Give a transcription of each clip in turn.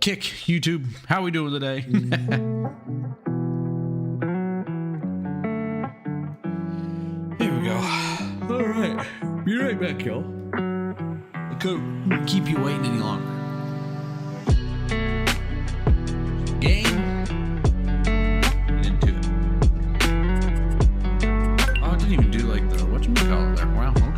Kick YouTube. How we doing today? Here we go. All right. Be right back, y'all. I couldn't keep you waiting any longer. Game. Get into it. Oh, I didn't even do like the whatchamacallit there. Wow. Okay.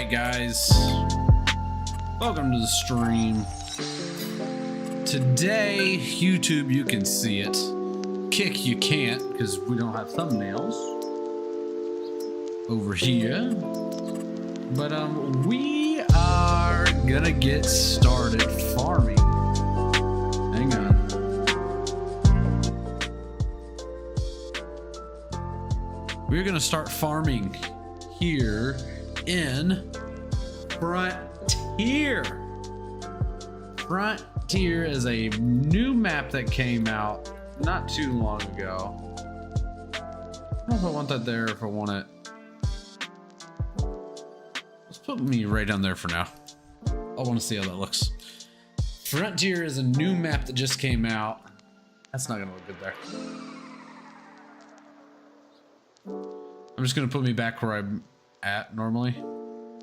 Guys, welcome to the stream. Today, YouTube, you can see it. Kick, you can't because we don't have thumbnails over here. But we are gonna get started farming. Hang on. We're gonna start farming here in Frontier. Frontier is a new map that came out not too long ago. I don't know if I want that there, if I want it. Let's put me right down there for now. I want to see how that looks. Frontier is a new map that just came out. That's not gonna look good there. I'm just gonna put me back where I'm at normally.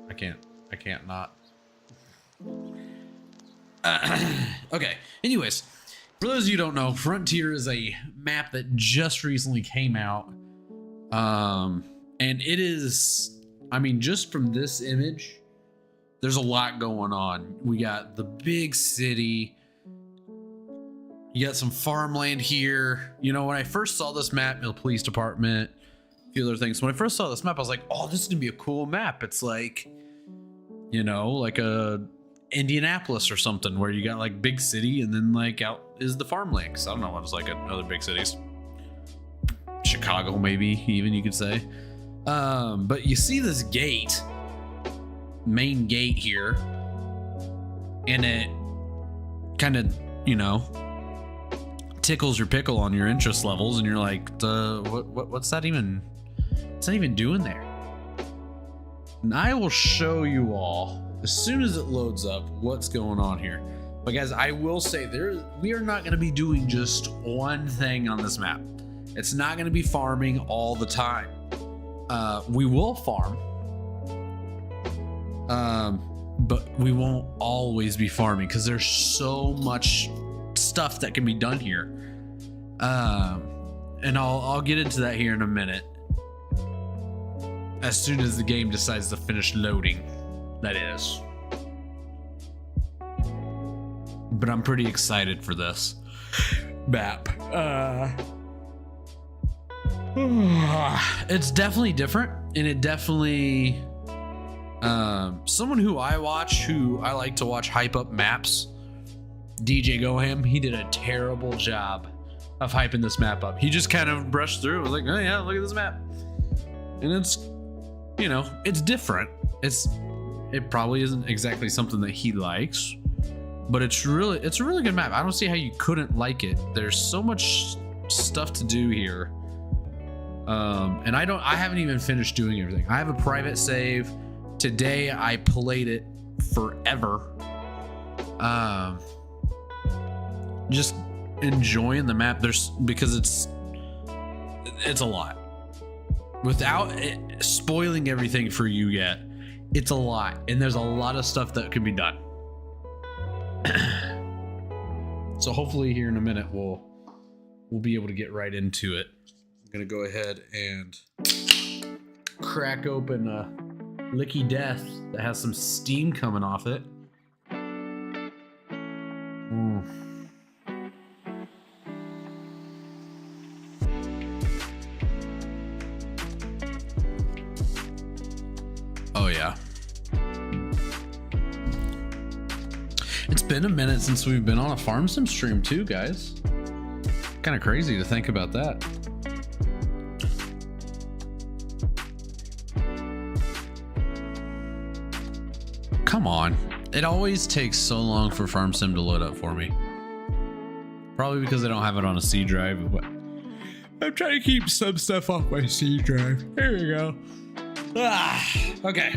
I can't not. Okay, anyways, for those of you who don't know, Frontier is a map that just recently came out. And it is, I mean, just from this image, there's a lot going on. We got the big city. You got some farmland here. You know, when I first saw this map, the police department, a few other things. When I first saw this map, I was like, oh, this is gonna be a cool map. It's like, you know, like a Indianapolis or something where you got like big city and then like out is the farmland. Cause I don't know what it's like in other big cities. Chicago, maybe even you could say. But you see this gate, main gate here, and it kind of, you know, tickles your pickle on your interest levels, and you're like, what's that even? What's that even doing there? And I will show you all as soon as it loads up what's going on here. But guys, I will say we are not going to be doing just one thing on this map. It's not going to be farming all the time. We will farm, but we won't always be farming because there's so much stuff that can be done here. And I'll get into that here in a minute. As soon as the game decides to finish loading, that is. But I'm pretty excited for this map. It's definitely different, and it definitely someone who I like to watch hype up maps, DJ Goham, he did a terrible job of hyping this map up. He just kind of brushed through. It was like, oh yeah, look at this map. And it's, you know, it's different. It probably isn't exactly something that he likes, but it's a really good map. I don't see how you couldn't like it. There's so much stuff to do here. And I haven't even finished doing everything. I have a private save. Today I played it forever. Just enjoying the map. Because it's a lot. Without spoiling everything for you yet, it's a lot, and there's a lot of stuff that can be done. So hopefully here in a minute we'll be able to get right into it. I'm gonna go ahead and crack open a Licky Death that has some steam coming off it. Oh yeah. It's been a minute since we've been on a farm sim stream too, guys. Kind of crazy to think about that. Come on. It always takes so long for farm sim to load up for me. Probably because I don't have it on a C drive, but I'm trying to keep some stuff off my C drive. There we go. Okay.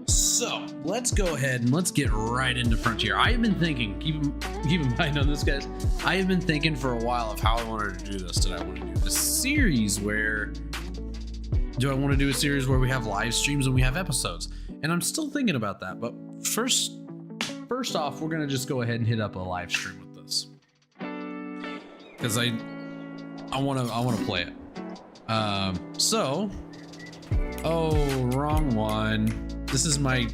So let's go ahead and let's get right into Frontier. I have been thinking, keep in mind on this, guys, I have been thinking for a while of how I wanted to do this. Did I want to do a series where, do I want to do a series where we have live streams and we have episodes? And I'm still thinking about that. But first off, we're going to just go ahead and hit up a live stream with this. Because I want to play it. Oh, wrong one. This is my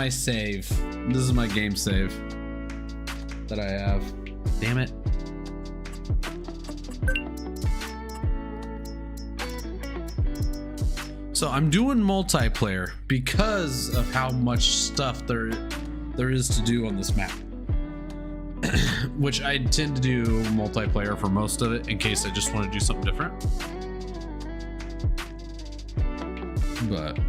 save. This is my game save that I have. Damn it. So I'm doing multiplayer because of how much stuff there is to do on this map. Which I tend to do multiplayer for most of it in case I just want to do something different. But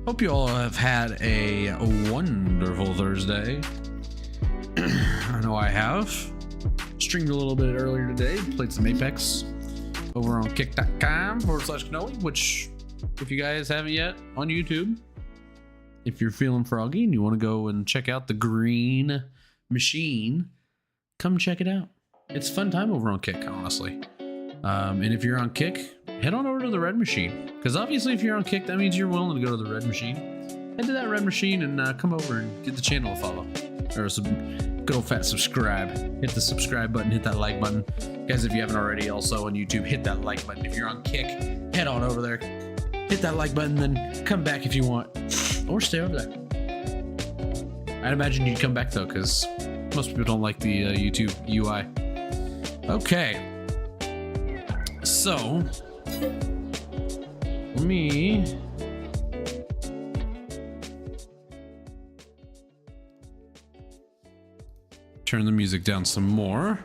hope you all have had a wonderful Thursday. I know I have. Streamed a little bit earlier today, played some Apex over on kick.com/Kanoe, which, if you guys haven't yet, on YouTube, if you're feeling froggy and you want to go and check out the green machine, come check it out. It's a fun time over on Kick, honestly. And if you're on Kick, head on over to the red machine, because obviously if you're on Kick, that means you're willing to go to the red machine. Head to that red machine and come over and give the channel a follow, or some good old fat subscribe. Hit the subscribe button, hit that like button, guys. If you haven't already, also on YouTube, hit that like button. If you're on Kick, head on over there, hit that like button, then come back if you want, or stay over there. I'd imagine you'd come back though, because most people don't like the YouTube UI. Okay, so let me turn the music down some more.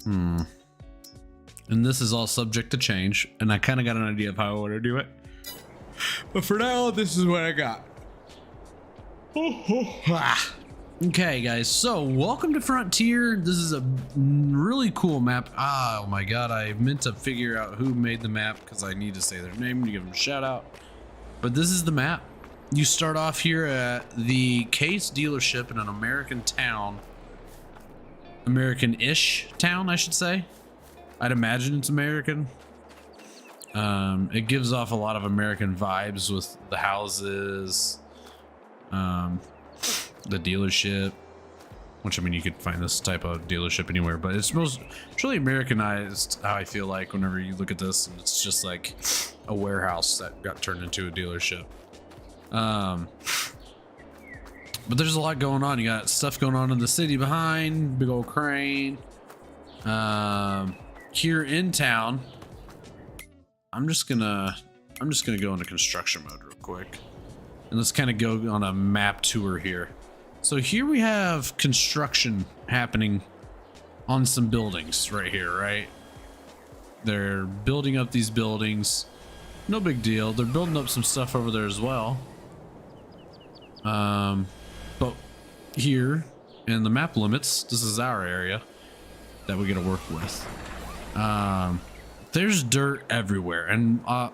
And this is all subject to change, and I kind of got an idea of how I want to do it. But for now, this is what I got. Okay, guys, so welcome to Frontier. This is a really cool map. Oh my god, I meant to figure out who made the map because I need to say their name to give them a shout out. But this is the map. You start off here at the Case dealership in an American town. American-ish town, I should say. I'd imagine it's American. It gives off a lot of American vibes with the houses, the dealership, which I mean you could find this type of dealership anywhere, but it's really Americanized. How I feel like whenever you look at this, and it's just like a warehouse that got turned into a dealership. But there's a lot going on. You got stuff going on in the city behind, big old crane. Here in town, I'm just gonna go into construction mode real quick, and let's kind of go on a map tour here. So here we have construction happening on some buildings right here, right? They're building up these buildings. No big deal. They're building up some stuff over there as well. But here in the map limits, this is our area that we get to work with. There's dirt everywhere, and I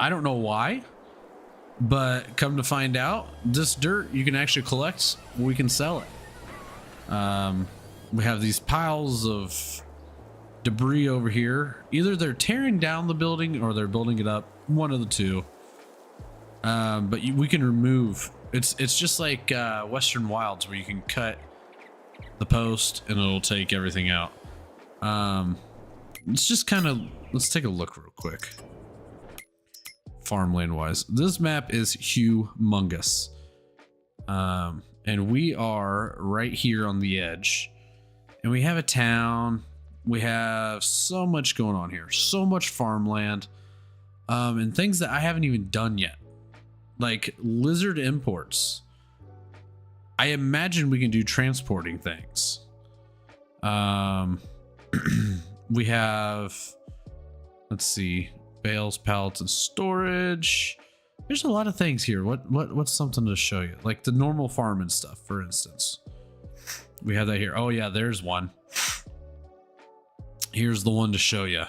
don't know why, but come to find out, this dirt you can actually collect. We can sell it. We have these piles of debris over here. Either they're tearing down the building or they're building it up. One of the two. But we can remove. It's just like Western Wilds, where you can cut the post and it'll take everything out. It's just kind of, let's take a look real quick. Farmland wise, this map is humongous. And we are right here on the edge, and we have a town. We have so much going on here, so much farmland, and things that I haven't even done yet, like lizard imports. I imagine we can do transporting things. We have, let's see, bales, pallets, and storage. There's a lot of things here. What's something to show you? Like the normal farming stuff, for instance. We have that here. Oh yeah, there's one. Here's the one to show you.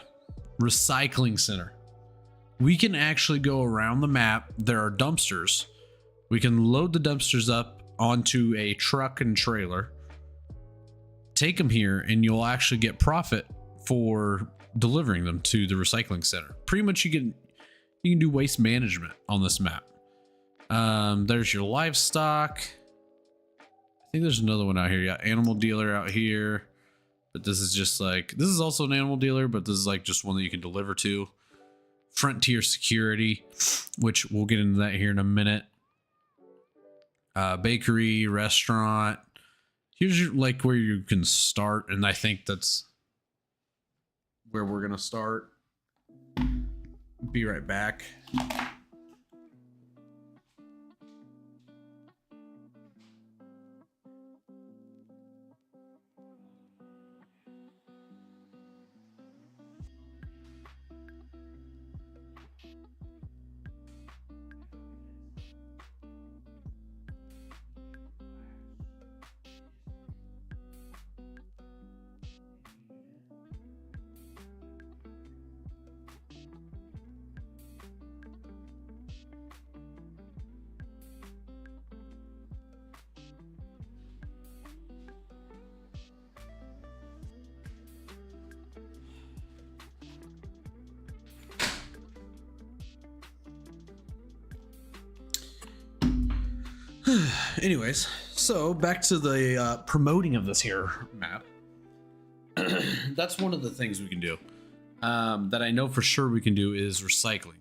Recycling center. We can actually go around the map. There are dumpsters. We can load the dumpsters up onto a truck and trailer. Take them here, and you'll actually get profit for delivering them to the recycling center. Pretty much you can do waste management on this map. There's your livestock. I think there's another one out here. You got animal dealer out here, but this is just like, this is also an animal dealer, but this is like just one that you can deliver to. Frontier security, which we'll get into that here in a minute. Bakery, restaurant. Here's your, like, where you can start, and I think that's where we're gonna start. Be right back. Anyways, so back to the promoting of this here map. That's one of the things we can do. That I know for sure we can do is recycling.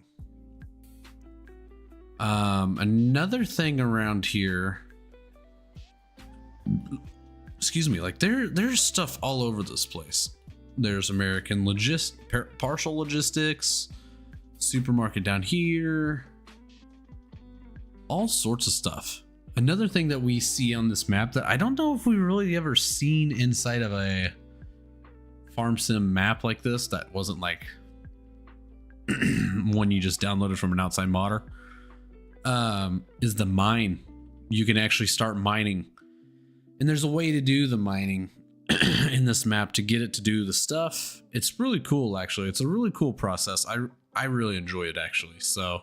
Another thing around here, excuse me, like there's stuff all over this place. There's American partial logistics, supermarket down here, all sorts of stuff. Another thing that we see on this map that I don't know if we really ever seen inside of a farm sim map like this that wasn't like one you just downloaded from an outside modder, is the mine. You can actually start mining, and there's a way to do the mining in this map to get it to do the stuff. It's really cool, actually. It's a really cool process. I really enjoy it, actually. So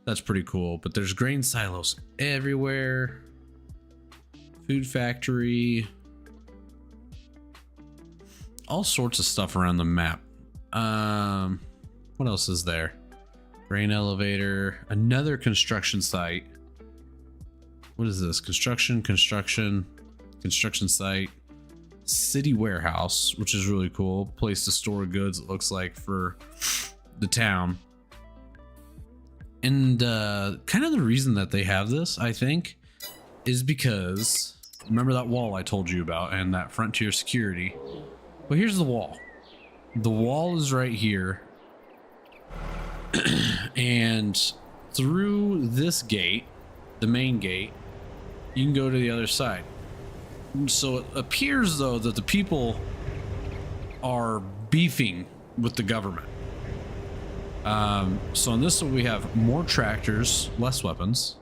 that's pretty cool. But there's grain silos everywhere. Food factory. All sorts of stuff around the map. What else is there? Grain elevator. Another construction site. What is this? Construction site. City warehouse, which is really cool. Place to store goods, it looks like, for the town. And kind of the reason that they have this, I think, is because remember that wall I told you about and that frontier security. Well, here's the wall. The wall is right here. And through this gate, the main gate, you can go to the other side. So it appears, though, that the people are beefing with the government. So on this one, we have more tractors, less weapons.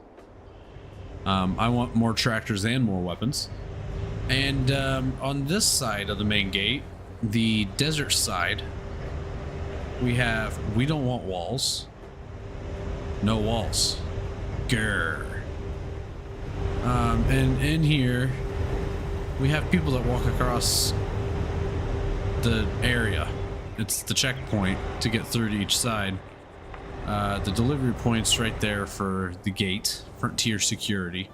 I want more tractors and more weapons. And on this side of the main gate, the desert side, we don't want walls. No walls. Grr. And in here, we have people that walk across the area. It's the checkpoint to get through to each side. The delivery point's right there for the gate, frontier security.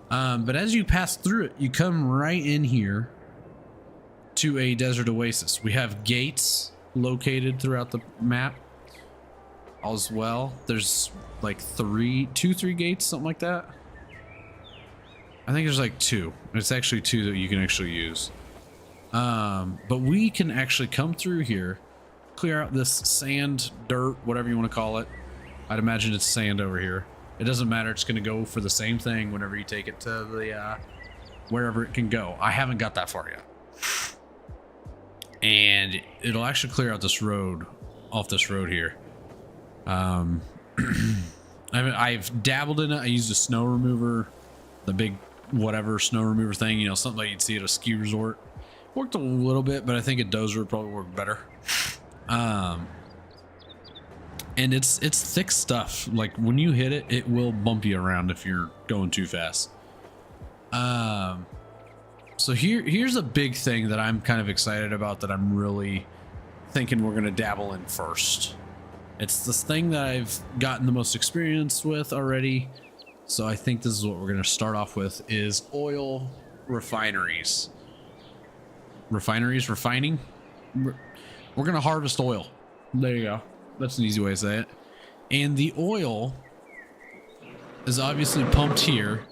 But as you pass through it, you come right in here to a desert oasis. We have gates located throughout the map as well. There's like three gates, something like that. I think there's like two. It's actually two that you can actually use. But we can actually come through here, clear out this sand, dirt, whatever you want to call it. I'd imagine it's sand over here. It doesn't matter. It's going to go for the same thing whenever you take it to the wherever it can go. I haven't got that far yet. And it'll actually clear out this road, off this road here. I've dabbled in it. I used a snow remover, the big whatever snow remover thing, you know, something like you'd see at a ski resort. Worked a little bit, but I think a dozer would probably work better. And it's thick stuff. Like when you hit it, it will bump you around if you're going too fast. So here's a big thing that I'm kind of excited about, that I'm really thinking we're gonna dabble in first. It's this thing that I've gotten the most experience with already. So I think this is what we're gonna start off with, is oil refineries. Refining. We're gonna harvest oil. There you go. That's an easy way to say it. And the oil is obviously pumped here,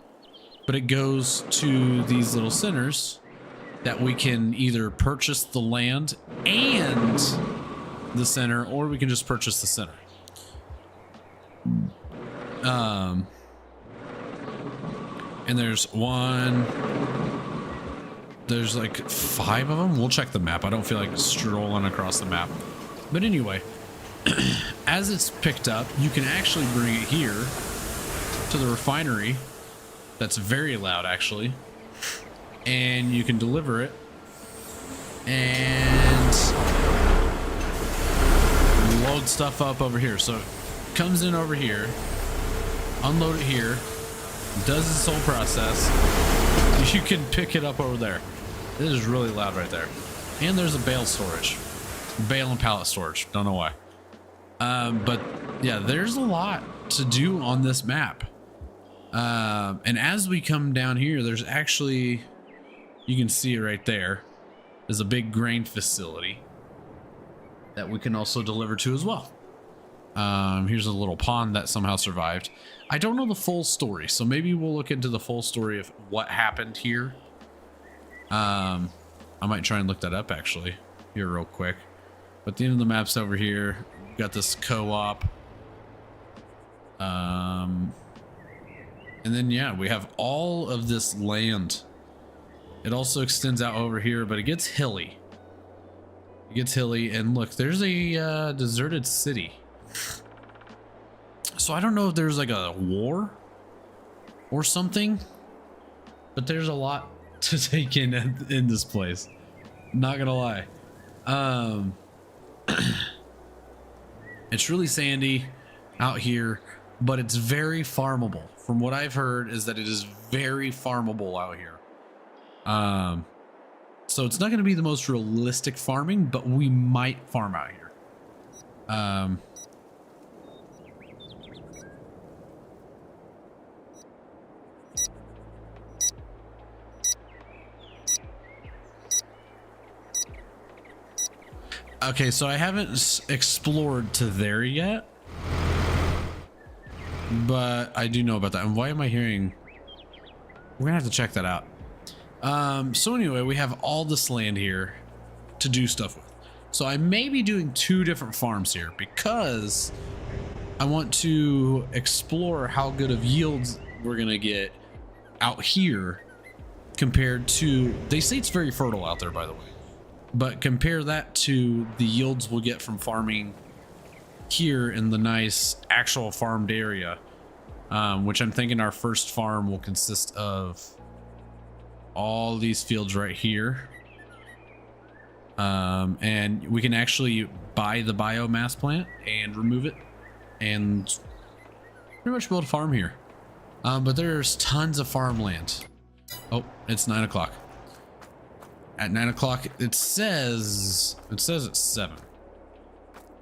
but it goes to these little centers that we can either purchase the land and the center, or we can just purchase the center. And there's like 5 of them. We'll check the map. I don't feel like strolling across the map. But anyway, as it's picked up, you can actually bring it here to the refinery. That's very loud, actually. And you can deliver it and load stuff up over here. So it comes in over here, unload it here, does its whole process. You can pick it up over there. This is really loud right there. And there's a bale storage. Bale and pallet storage. Don't know why. But yeah, there's a lot to do on this map. And as we come down here, there's actually, you can see it right there. There's a big grain facility that we can also deliver to as well. Here's a little pond that somehow survived. I don't know the full story, so maybe we'll look into the full story of what happened here. I might try and look that up actually here real quick. But the end of the map's over here. We've got this co-op. And then yeah, we have all of this land. It also extends out over here, but it gets hilly. It gets hilly, and look, there's a deserted city. So I don't know if there's like a war or something, but there's a lot to take in this place. Not gonna lie. It's really sandy out here, but it's very farmable. From what I've heard is that it is very farmable out here. So it's not going to be the most realistic farming, but we might farm out here. Okay, so I haven't explored to there yet, but I do know about that. And why am I hearing? We're gonna have to check that out. So anyway, we have all this land here to do stuff with. So I may be doing 2 different farms here because I want to explore how good of yields we're gonna get out here compared to, they say it's very fertile out there, by the way, but compare that to the yields we'll get from farming here in the nice actual farmed area, which I'm thinking our first farm will consist of all these fields right here, and we can actually buy the biomass plant and remove it and pretty much build a farm here. But there's tons of farmland. Oh, it's 9 o'clock. At 9 o'clock, it says it's 7.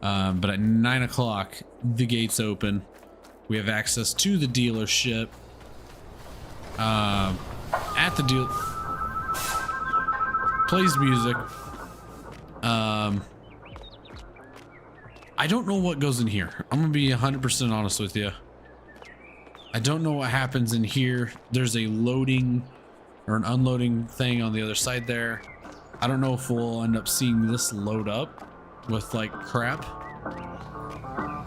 But at 9 o'clock, the gates open. We have access to the dealership. At the deal, plays music. I don't know what goes in here. I'm gonna be 100% honest with you. I don't know what happens in here. There's a loading or an unloading thing on the other side there. I don't know if we'll end up seeing this load up with like crap,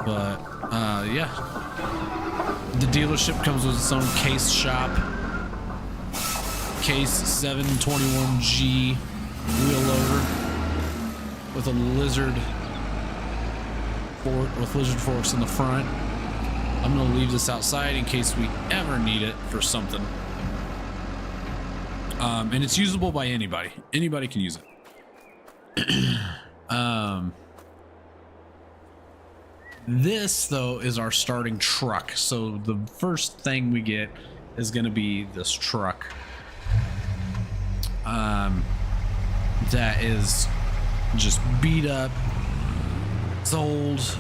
but yeah. The dealership comes with its own case shop. Case 721G wheel loader with a lizard fork, with lizard forks in the front. I'm gonna leave this outside in case we ever need it for something. And it's usable by anybody. Anybody can use it. This though is our starting truck. So the first thing we get is gonna be this truck. That is just beat up. It's old.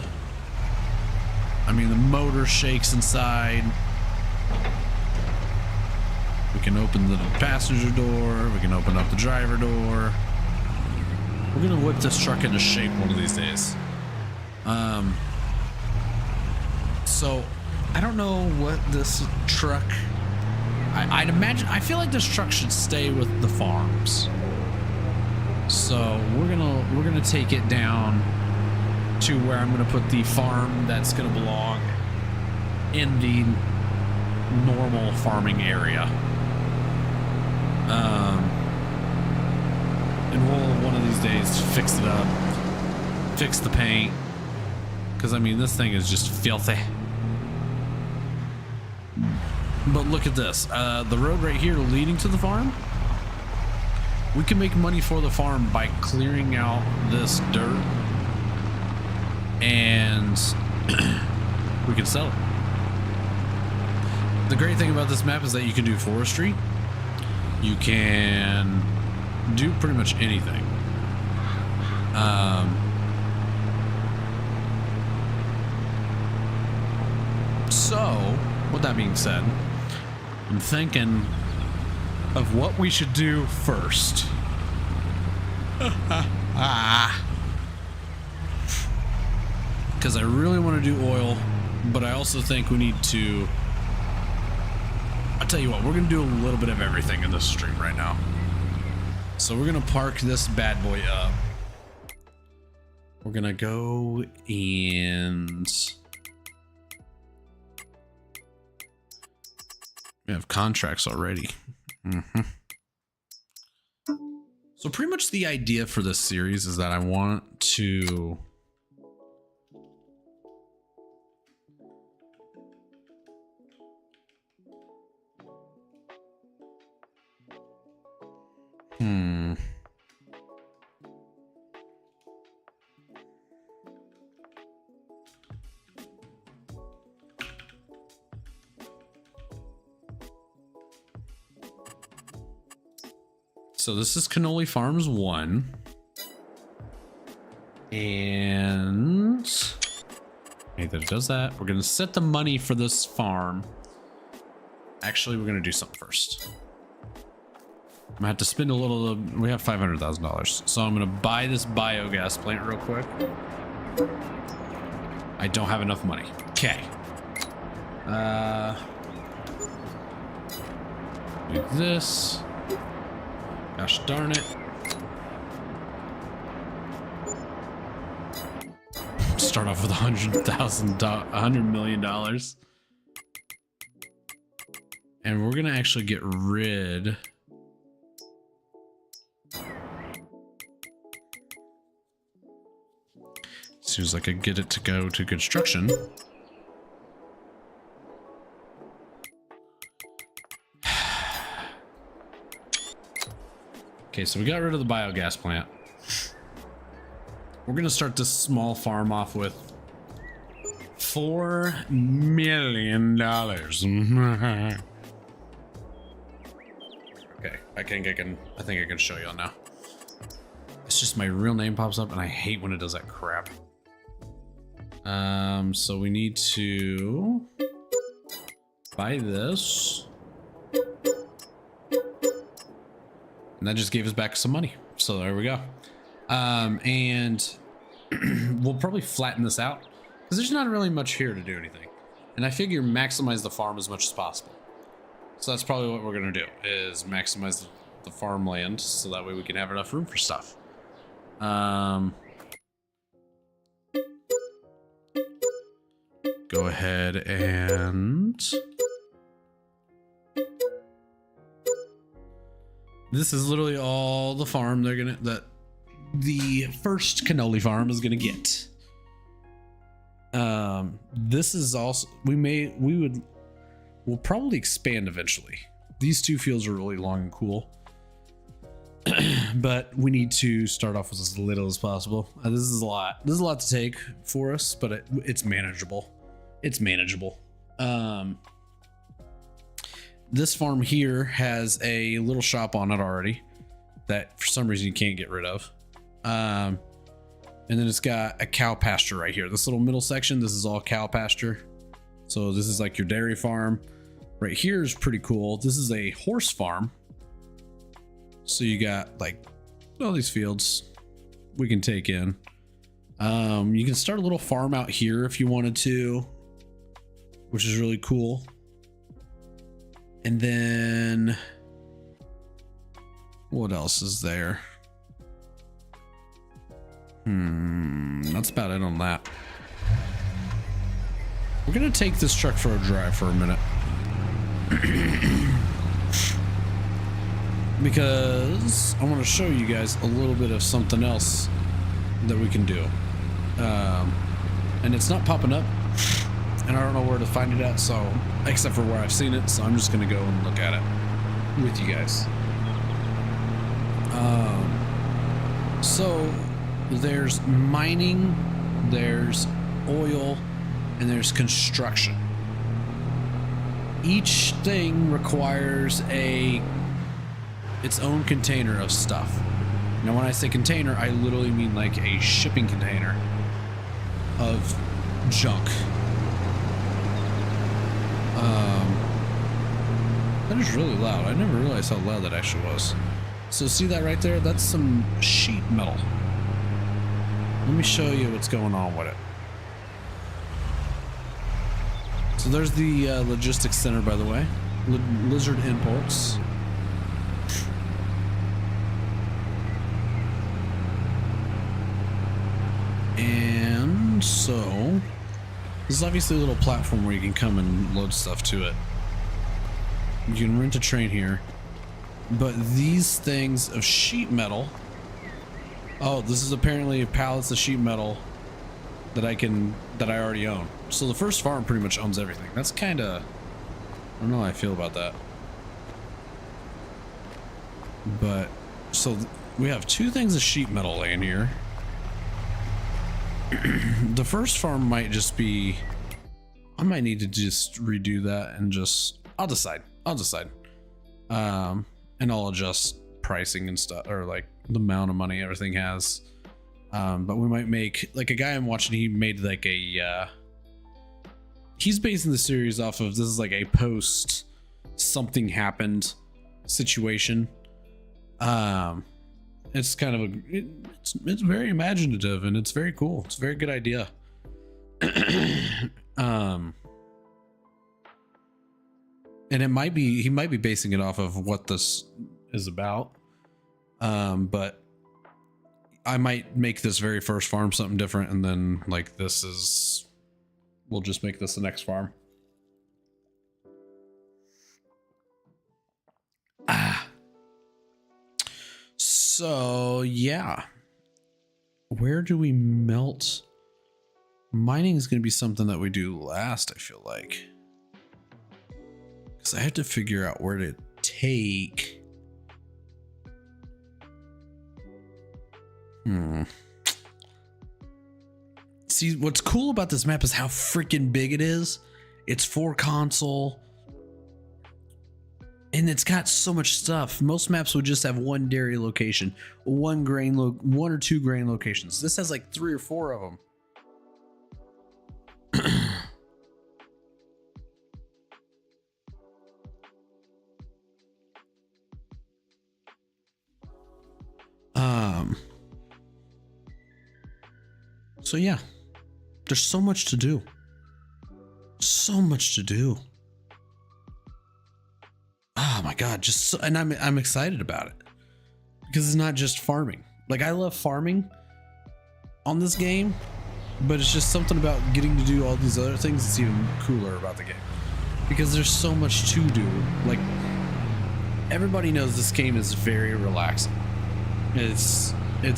I mean, the motor shakes inside. We can open the passenger door. We can open up the driver door. We're gonna whip this truck into shape one of these days. So I don't know what this truck, I'd imagine, I feel like this truck should stay with the farms. So we're gonna take it down to where I'm gonna put the farm that's gonna belong in the normal farming area. And we'll one of these days fix it up, fix the paint, because I mean this thing is just filthy. But look at this, the road right here leading to the farm. We can make money for the farm by clearing out this dirt, and we can sell it. The great thing about this map is that you can do forestry. You can do pretty much anything. So, with that being said, I'm thinking of what we should do first. Because I really want to do oil, but I also think we need to, I'll tell you what, we're going to do a little bit of everything in this stream right now. So we're going to park this bad boy up. We're going to go and we have contracts already. So pretty much the idea for this series is that I want to So this is Cannoli Farms 1. And hey, that does that. We're gonna set the money for this farm. Actually, we're gonna do something first. I'm gonna have to spend a little. We have $500,000, so I'm gonna buy this biogas plant real quick. I don't have enough money. Okay. Do this. Gosh darn it. Start off with $100 million. And we're gonna actually get rid. As soon as I could get it to go to construction. Okay, so we got rid of the biogas plant. We're gonna start this small farm off with $4 million. Okay, I think I can show y'all now. It's just my real name pops up and I hate when it does that crap. So we need to buy this. And that just gave us back some money. So there we go. And we'll probably flatten this out because there's not really much here to do anything. And I figure maximize the farm as much as possible. So that's probably what we're going to do is maximize the farmland so that way we can have enough room for stuff. Go ahead and this is literally all the farm that the first cannoli farm is gonna get. This is also we'll probably expand eventually. These two fields are really long and cool. But we need to start off with as little as possible. This is a lot. This is a lot to take for us, but it's manageable. It's manageable. This farm here has a little shop on it already that for some reason you can't get rid of. And then it's got a cow pasture right here. This little middle section, this is all cow pasture. So this is like your dairy farm. Right here is pretty cool. This is a horse farm. So you got like all these fields we can take in. You can start a little farm out here if you wanted to, which is really cool. And then what else is there? That's about it on that. We're gonna take this truck for a drive for a minute. Because I want to show you guys a little bit of something else that we can do. And it's not popping up. And I don't know where to find it at, so except for where I've seen it, so I'm just gonna go and look at it with you guys. So there's mining, there's oil, and there's construction. Each thing requires its own container of stuff. Now when I say container, I literally mean like a shipping container of junk. That is really loud. I never realized how loud that actually was. So see that right there? That's some sheet metal. Let me show you what's going on with it. So there's the logistics center, by the way. Lizard Imports. And so this is obviously a little platform where you can come and load stuff to it. You can rent a train here. But these things of sheet metal. Oh, this is apparently pallets of sheet metal that I already own. So the first farm pretty much owns everything. That's kind of, I don't know how I feel about that. But so we have 2 things of sheet metal laying here. The first farm might just be, I might need to just redo that and just, I'll decide. And I'll adjust pricing and stuff, or like the amount of money everything has. But we might make, like, a guy I'm watching, he made like a, he's basing the series off of, this is like a post something happened situation. It's kind of a, it's very imaginative and it's very cool. It's a very good idea. And it might be, he might be basing it off of what this is about. But I might make this very first farm something different, and then like this is, we'll just make this the next farm. So yeah, where do we melt? Mining is going to be something that we do last, I feel like, because I have to figure out where to take. See, what's cool about this map is how freaking big it is. It's 4 console. And it's got so much stuff. Most maps would just have 1 dairy location, 1 or 2 grain locations. This has like 3 or 4 of them. So yeah, there's so much to do. So much to do. Oh my God, just so, and I'm excited about it because it's not just farming. Like, I love farming on this game, but it's just something about getting to do all these other things that's even cooler about the game, because there's so much to do. Like, everybody knows this game is very relaxing. It's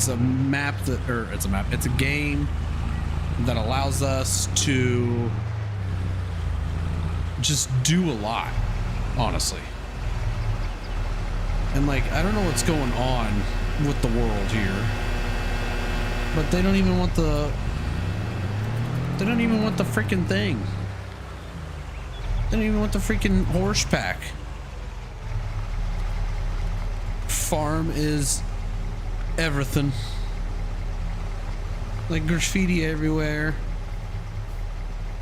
a map that, or it's a game that allows us to just do a lot, honestly. And like, I don't know what's going on with the world here, but they don't even want the freaking thing. They don't even want the freaking horse pack. Farm is everything. Like, graffiti everywhere.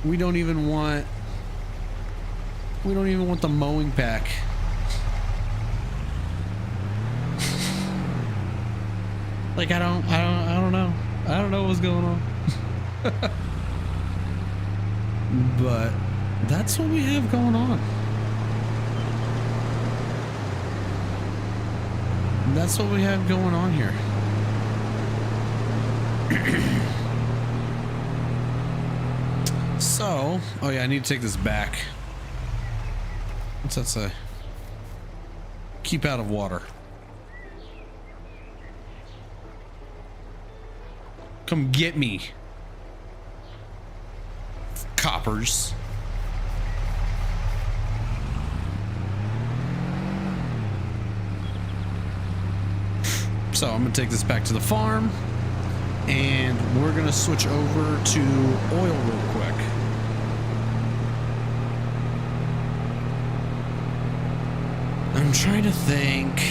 We don't even want the mowing pack. Like, I don't know. I don't know what's going on. But that's what we have going on. That's what we have going on here. So, oh yeah, I need to take this back. What's that say? Keep out of water. Come get me. Coppers. So I'm gonna take this back to the farm, and we're gonna switch over to oil real quick. I'm trying to think.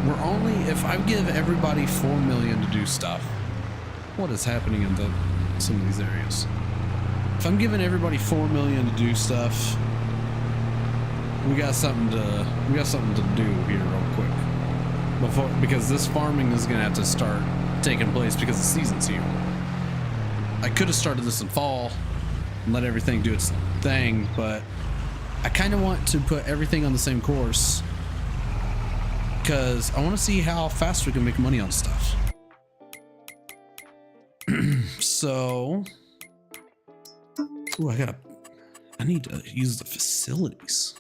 We're only, if I give everybody 4 million to do stuff, what is happening in some of these areas? If I'm giving everybody 4 million to do stuff, we got something to do here real quick. Because this farming is gonna have to start taking place because the season's here. I could have started this in fall and let everything do its thing, but I kind of want to put everything on the same course because I want to see how fast we can make money on stuff. So, ooh, I need to use the facilities.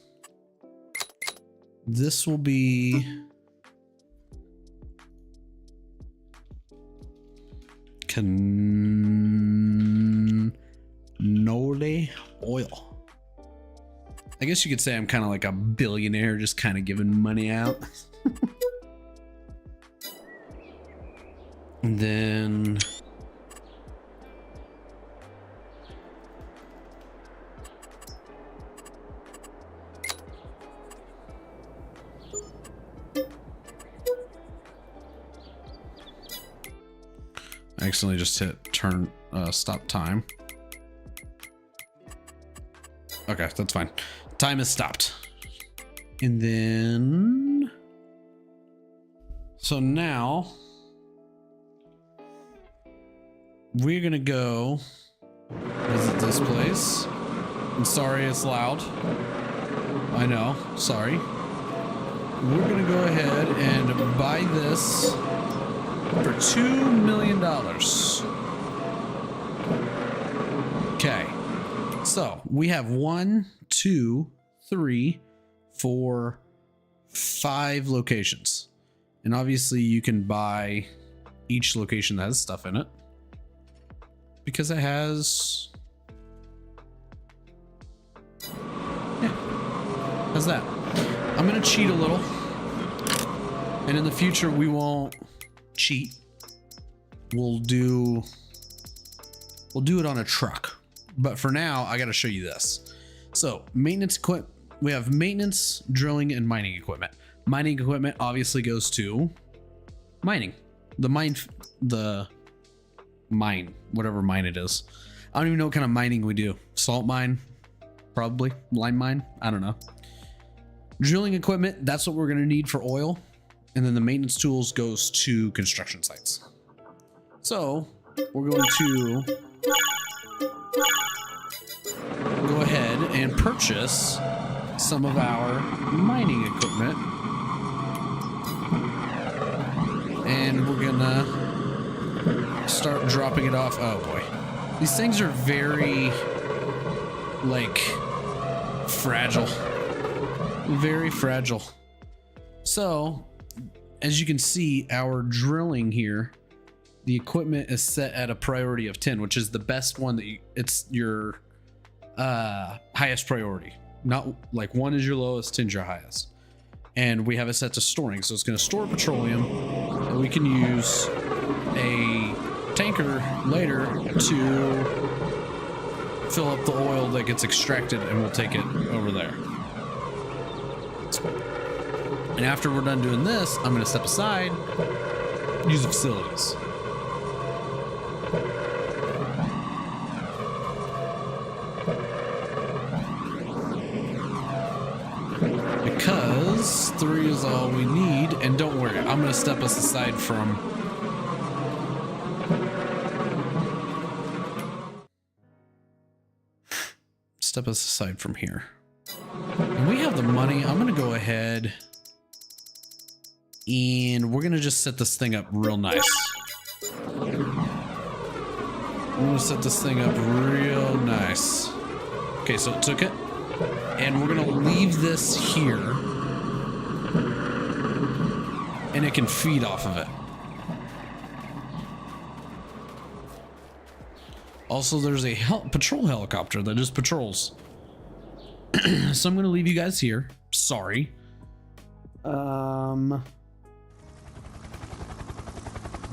This will be canola oil. I guess you could say I'm kind of like a billionaire, just kind of giving money out. And then I accidentally just hit stop time. Okay, that's fine. Time is stopped. And then, so now we're gonna go visit this place. I'm sorry it's loud. I know, sorry. We're gonna go ahead and buy this for $2 million. Okay. So we have 1, 2, 3, 4, 5 locations. And obviously you can buy each location that has stuff in it, because it has, yeah, how's that? I'm gonna cheat a little, and in the future we won't cheat. We'll do it on a truck. But for now, I got to show you this. So maintenance equipment, we have maintenance, drilling, and mining equipment. Mining equipment obviously goes to mining. The mine, whatever mine it is. I don't even know what kind of mining we do. Salt mine, probably. Lime mine, I don't know. Drilling equipment, that's what we're going to need for oil. And then the maintenance tools goes to construction sites. So we're going to go ahead and purchase some of our mining equipment, and we're gonna start dropping it off. Oh boy, these things are very like fragile, very fragile. So as you can see, our drilling here, the equipment is set at a priority of 10, which is the best one that it's your highest priority. Not like 1 is your lowest, 10 is your highest. And we have it set to storing, so it's going to store petroleum, and we can use a tanker later to fill up the oil that gets extracted, and we'll take it over there. And after we're done doing this, I'm going to step aside, use the facilities. Because 3 is all we need, and don't worry, I'm going to step us aside from here. And we have the money. I'm going to go ahead and we're going to just set this thing up real nice. I'm going to set this thing up real nice. Okay, so it took it. And we're going to leave this here. And it can feed off of it. Also, there's a patrol helicopter that just patrols. So I'm going to leave you guys here. Sorry.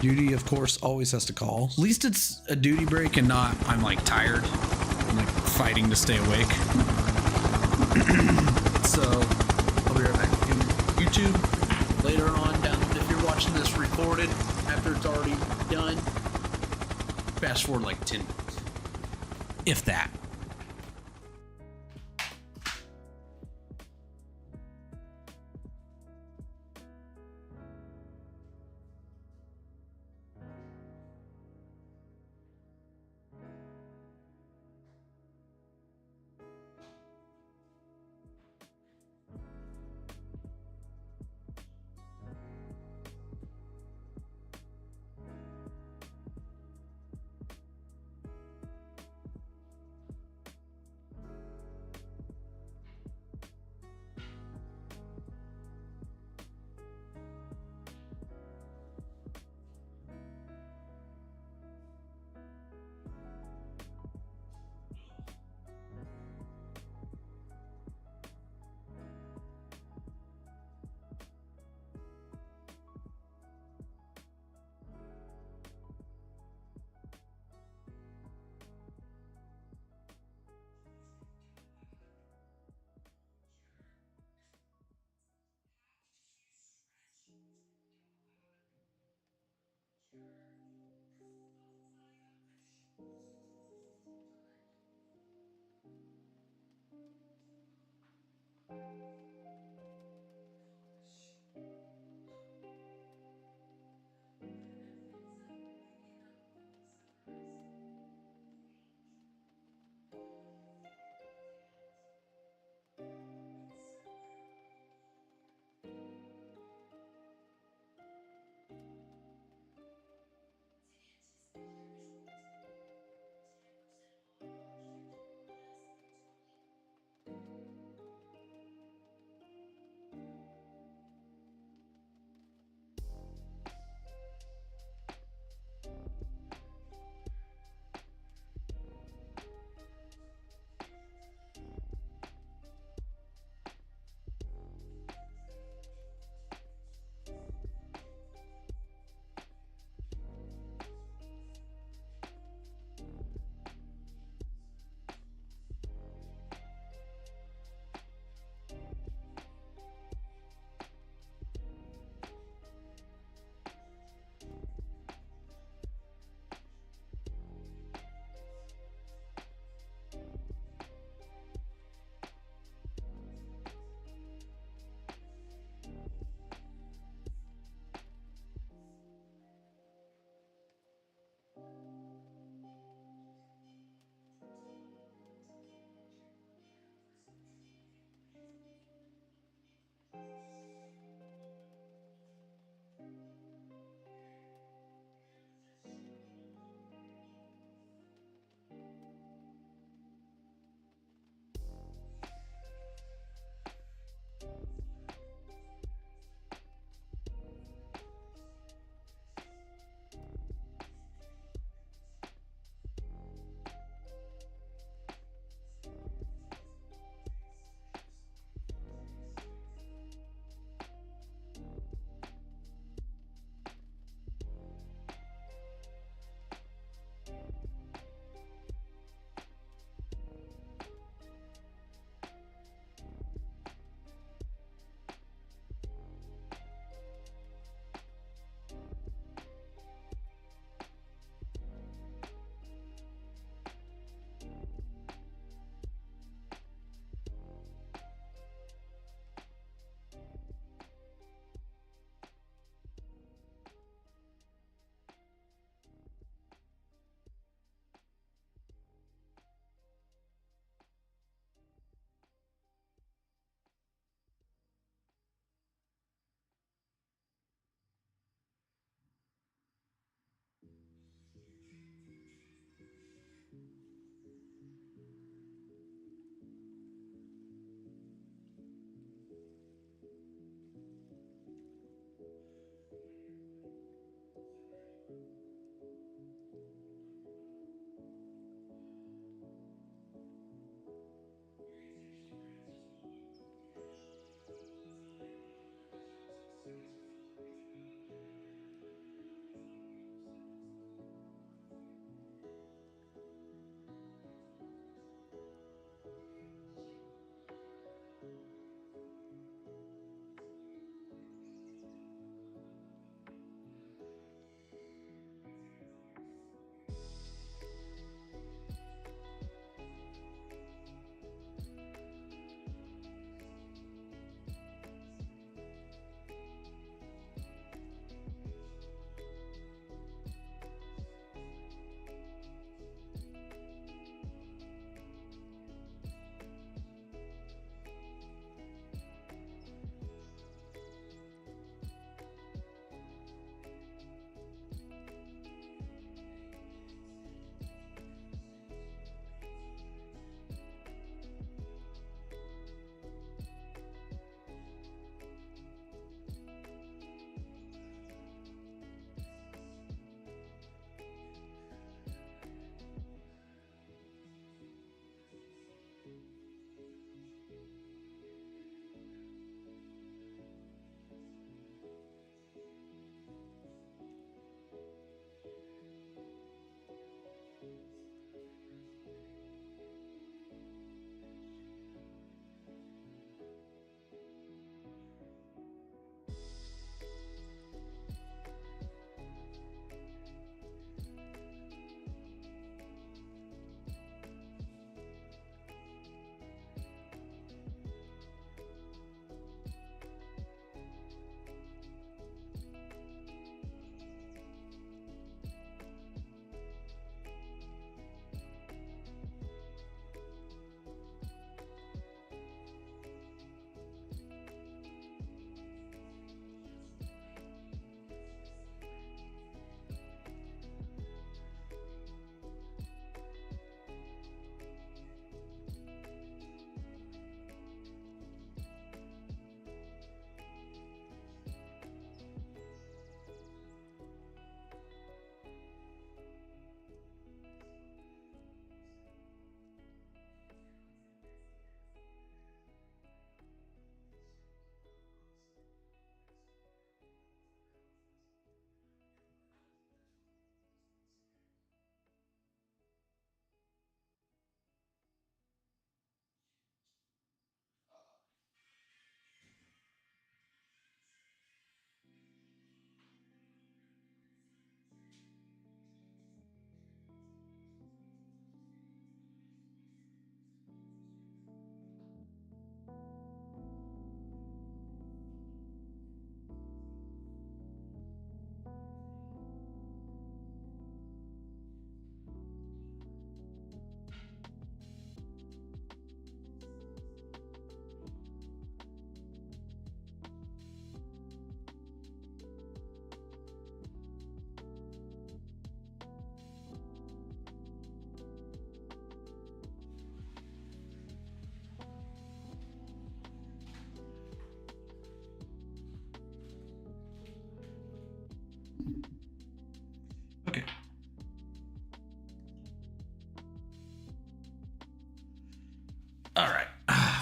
Duty, of course, always has to call. At least it's a duty break and not I'm like tired. I'm like fighting to stay awake. So I'll be right back. YouTube later on down. If you're watching this recorded after it's already done, fast forward like 10 minutes, if that.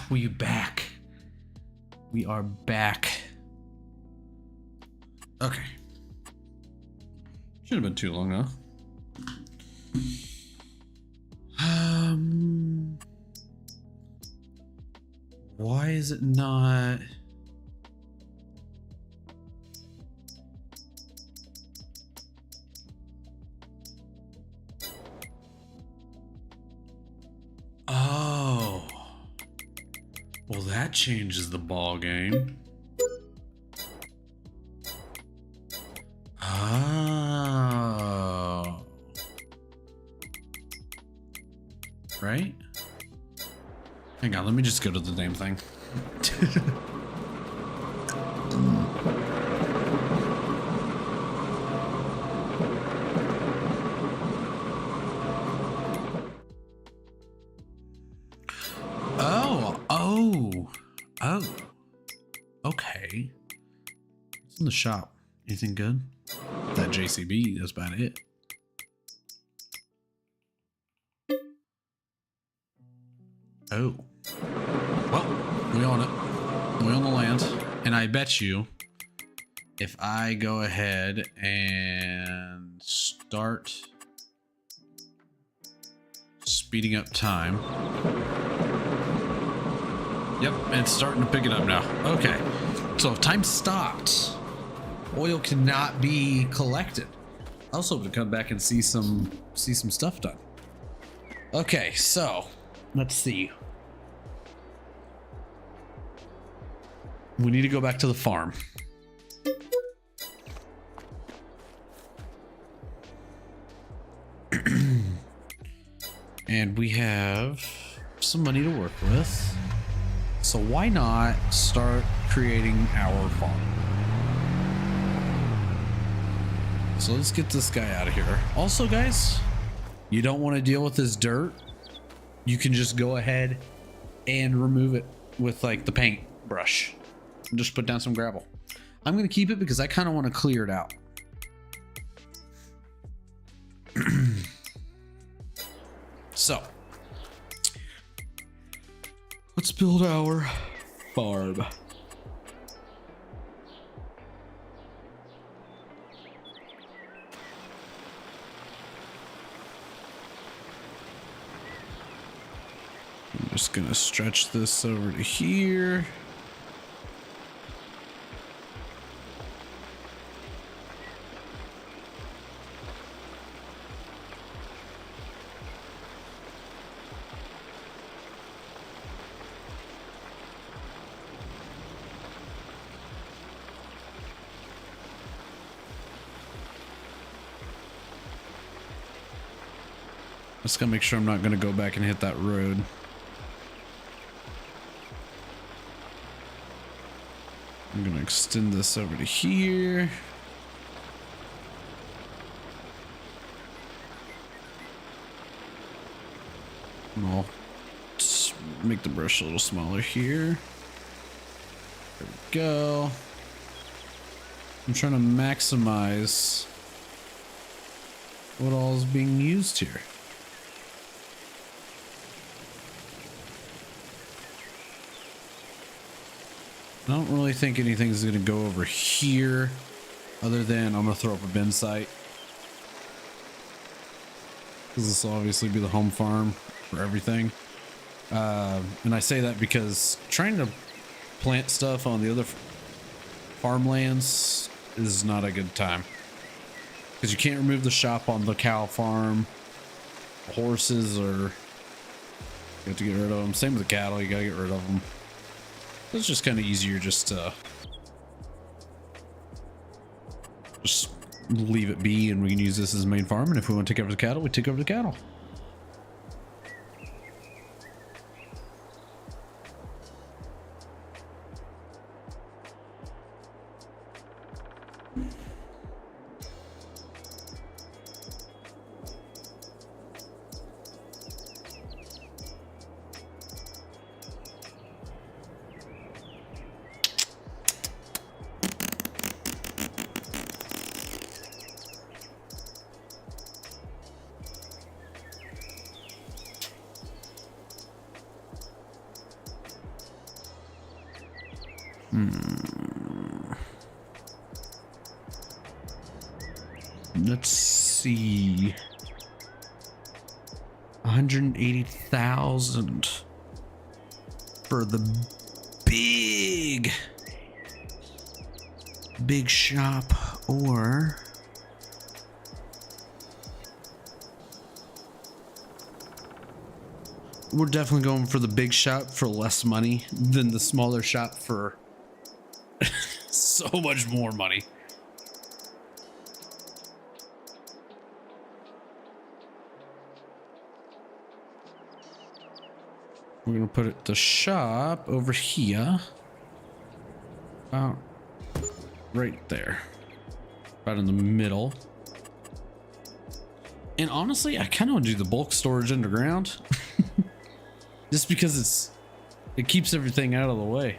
We back. We are back. Okay. Shouldn't have been too long, huh? Why is it not? Oh. Well, that changes the ball game. Oh. Right? Hang on, let me just go to the damn thing. Oh. Okay. What's in the shop? Anything good? That JCB, that's about it. Oh. Well, we own it. We own the land. And I bet you if I go ahead and start speeding up time. Yep, it's starting to pick it up now. Okay. So if time stopped, oil cannot be collected. I was hoping to come back and see some stuff done. Okay, so let's see. We need to go back to the farm. And we have some money to work with. So why not start creating our farm? So let's get this guy out of here. Also, guys, you don't want to deal with this dirt. You can just go ahead and remove it with like the paint brush. And just put down some gravel. I'm going to keep it because I kind of want to clear it out. So let's build our farm. I'm just gonna stretch this over to here. Just gotta make sure I'm not gonna go back and hit that road. I'm gonna extend this over to here. And I'll just make the brush a little smaller here. There we go. I'm trying to maximize what all is being used here. I don't really think anything's going to go over here other than I'm going to throw up a bin site. Because this will obviously be the home farm for everything. And I say that because trying to plant stuff on the other farmlands is not a good time. Because you can't remove the shop on the cow farm. Horses are... You have to get rid of them. Same with the cattle, you got to get rid of them. It's just kind of easier just to leave it be, and we can use this as a main farm, and if we want to take over the cattle, we take over the cattle. Let's see. 180,000 for the big shop, or we're definitely going for the big shop for less money than the smaller shop for so much more money. We're gonna put it the shop over here. About right there. About in the middle. And honestly, I kind of want to do the bulk storage underground. Just because it keeps everything out of the way.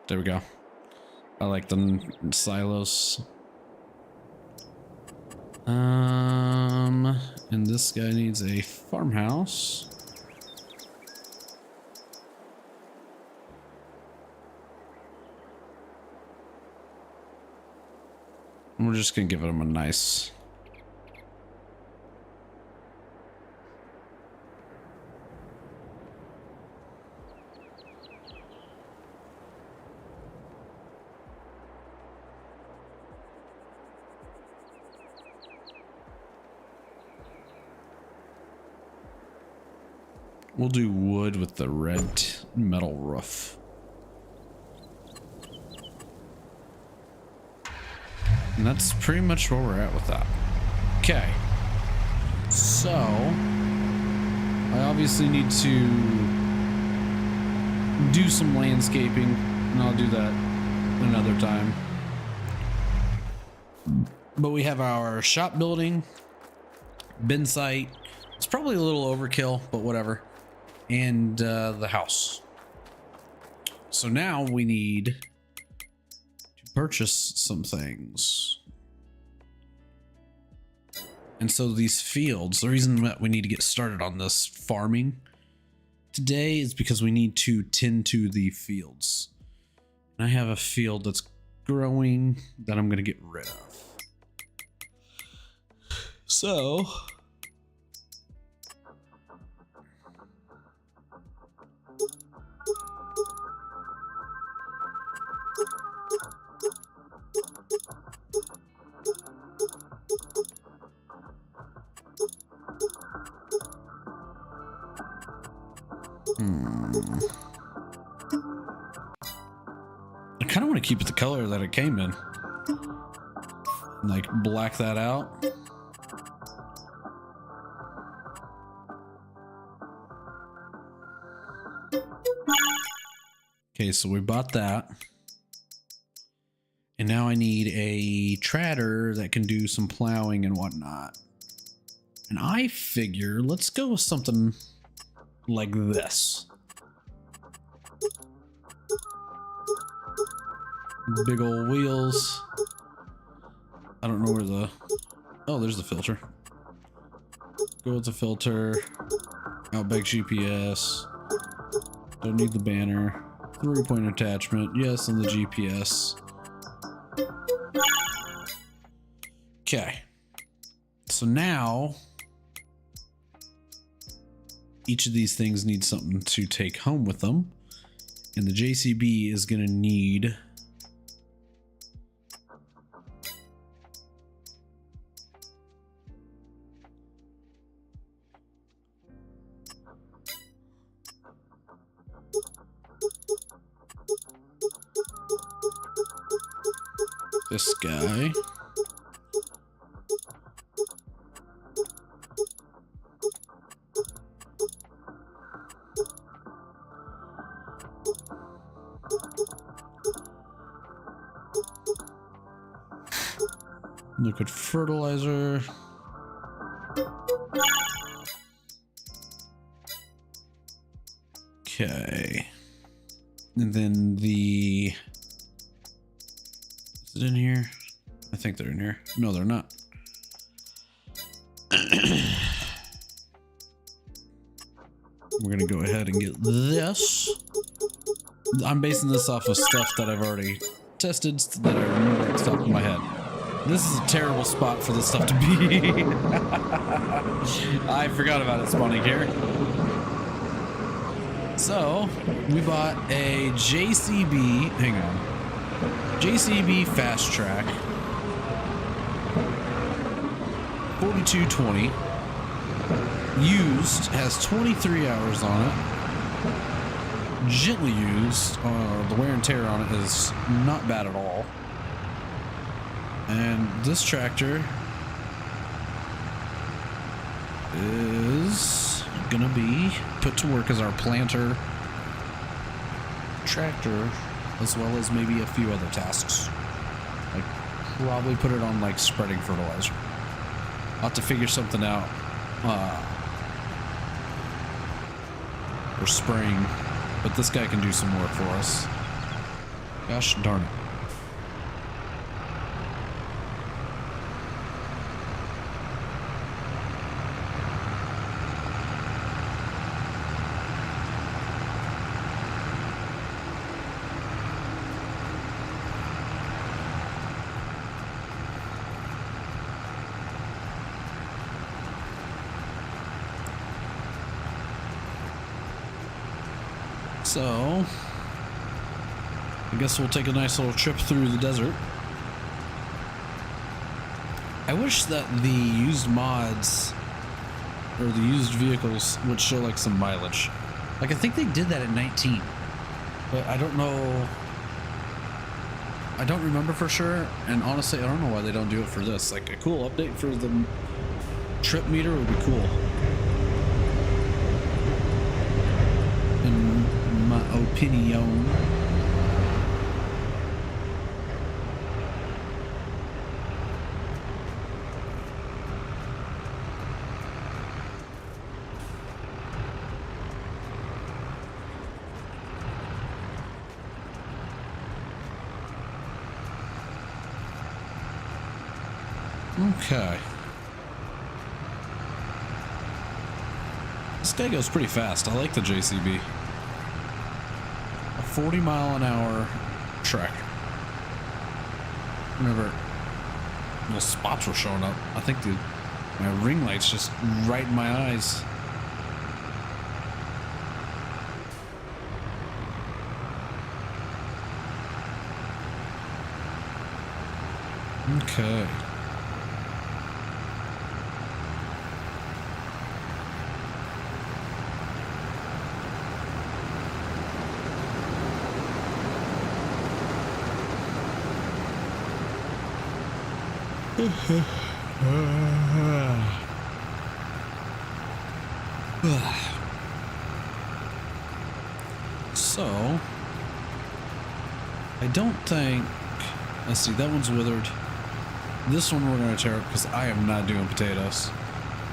There we go. I like the silos. And this guy needs a farmhouse. And we're just gonna give him a nice. We'll do wood with the red metal roof. And that's pretty much where we're at with that. Okay. So, I obviously need to do some landscaping, and I'll do that another time. But we have our shop building, bin site. It's probably a little overkill, but whatever. And the house. So now we need to purchase some things. And so these fields, the reason that we need to get started on this farming today is because we need to tend to the fields. And I have a field that's growing that I'm going to get rid of. So I kind of want to keep it the color that it came in. Like black that out. Okay, so we bought that. And now I need a tractor that can do some plowing and whatnot. And I figure let's go with something like this. Big old wheels. I don't know where the... Oh, there's the filter. Go with the filter. Outback GPS. Don't need the banner. 3-point attachment. Yes, on the GPS. Okay. So now each of these things needs something to take home with them. And the JCB is going to need this guy. Liquid fertilizer. And then the... Is it in here? I think they're in here. No, they're not. We're gonna go ahead and get this. I'm basing this off of stuff that I've already tested that I remember off the top of my head. This is a terrible spot for this stuff to be. I forgot about it spawning here. So, we bought a JCB, hang on, JCB Fast Track 4220. Used, has 23 hours on it. Gently used, the wear and tear on it is not bad at all. And this tractor is gonna be put to work as our planter tractor, as well as maybe a few other tasks. Like probably put it on like spreading fertilizer. I'll have to figure something out. Or spraying, but this guy can do some work for us. Gosh darn it. So, I guess we'll take a nice little trip through the desert. I wish that the used mods or the used vehicles would show like some mileage. Like I think they did that at 19, but I don't know. I don't remember for sure, and honestly, I don't know why they don't do it for this. Like a cool update for the trip meter would be cool. Opinion. Okay. This guy goes pretty fast. I like the JCB. 40-mile-an-hour trek. Whenever little spots were showing up, I think my ring light's just right in my eyes. Okay. So, I don't think, let's see, that one's withered. This one we're going to tear up because I am not doing potatoes.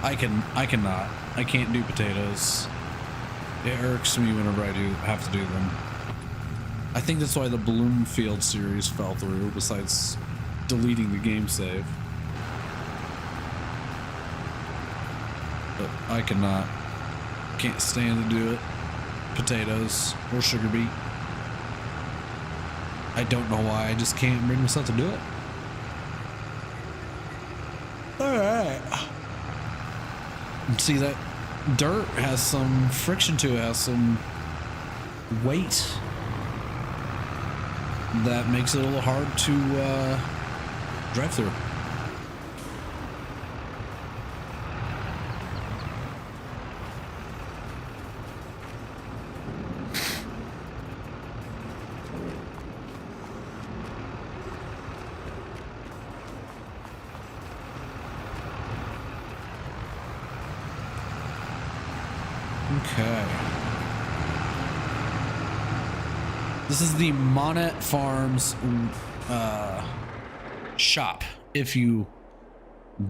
I can't do potatoes. It irks me whenever I have to do them. I think that's why the Bloomfield series fell through, besides deleting the game save. But I can't stand to do it. Potatoes or sugar beet. I don't know why, I just can't bring myself to do it. Alright. See, that dirt has some friction to it, has some weight that makes it a little hard to drive through. Okay. This is the Monet Farms shop, if you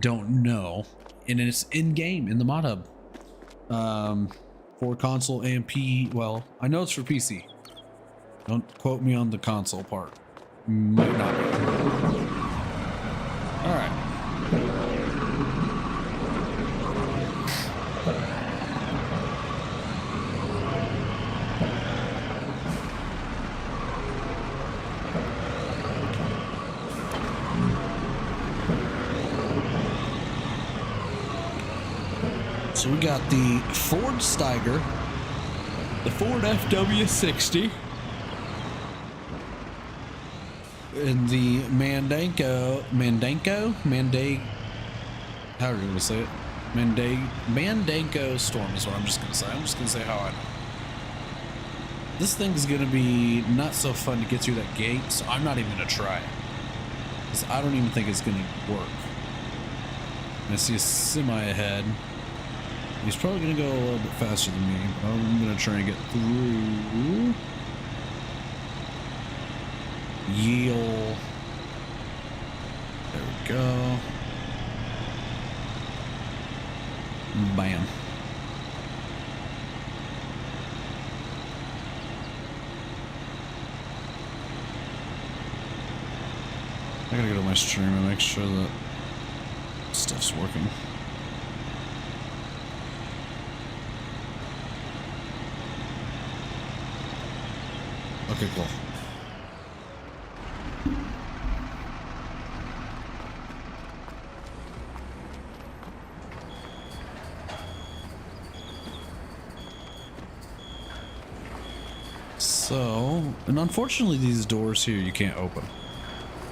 don't know. And it's in-game in the mod hub. For console and P, well, I know it's for PC. Don't quote me on the console part. Might not be. All right. So we got the Ford Steiger, the Ford FW60, and the Mandanko, how are you going to say it? Mandanko Storm is what I'm just going to say. I'm just going to say how I know. This thing is going to be not so fun to get through that gate, so I'm not even going to try it. Because I don't even think it's going to work. I see a semi ahead. He's probably going to go a little bit faster than me, but I'm going to try and get through. Yield. There we go. Bam. I gotta go to my stream and make sure that stuff's working. Okay, cool. So, and unfortunately these doors here you can't open.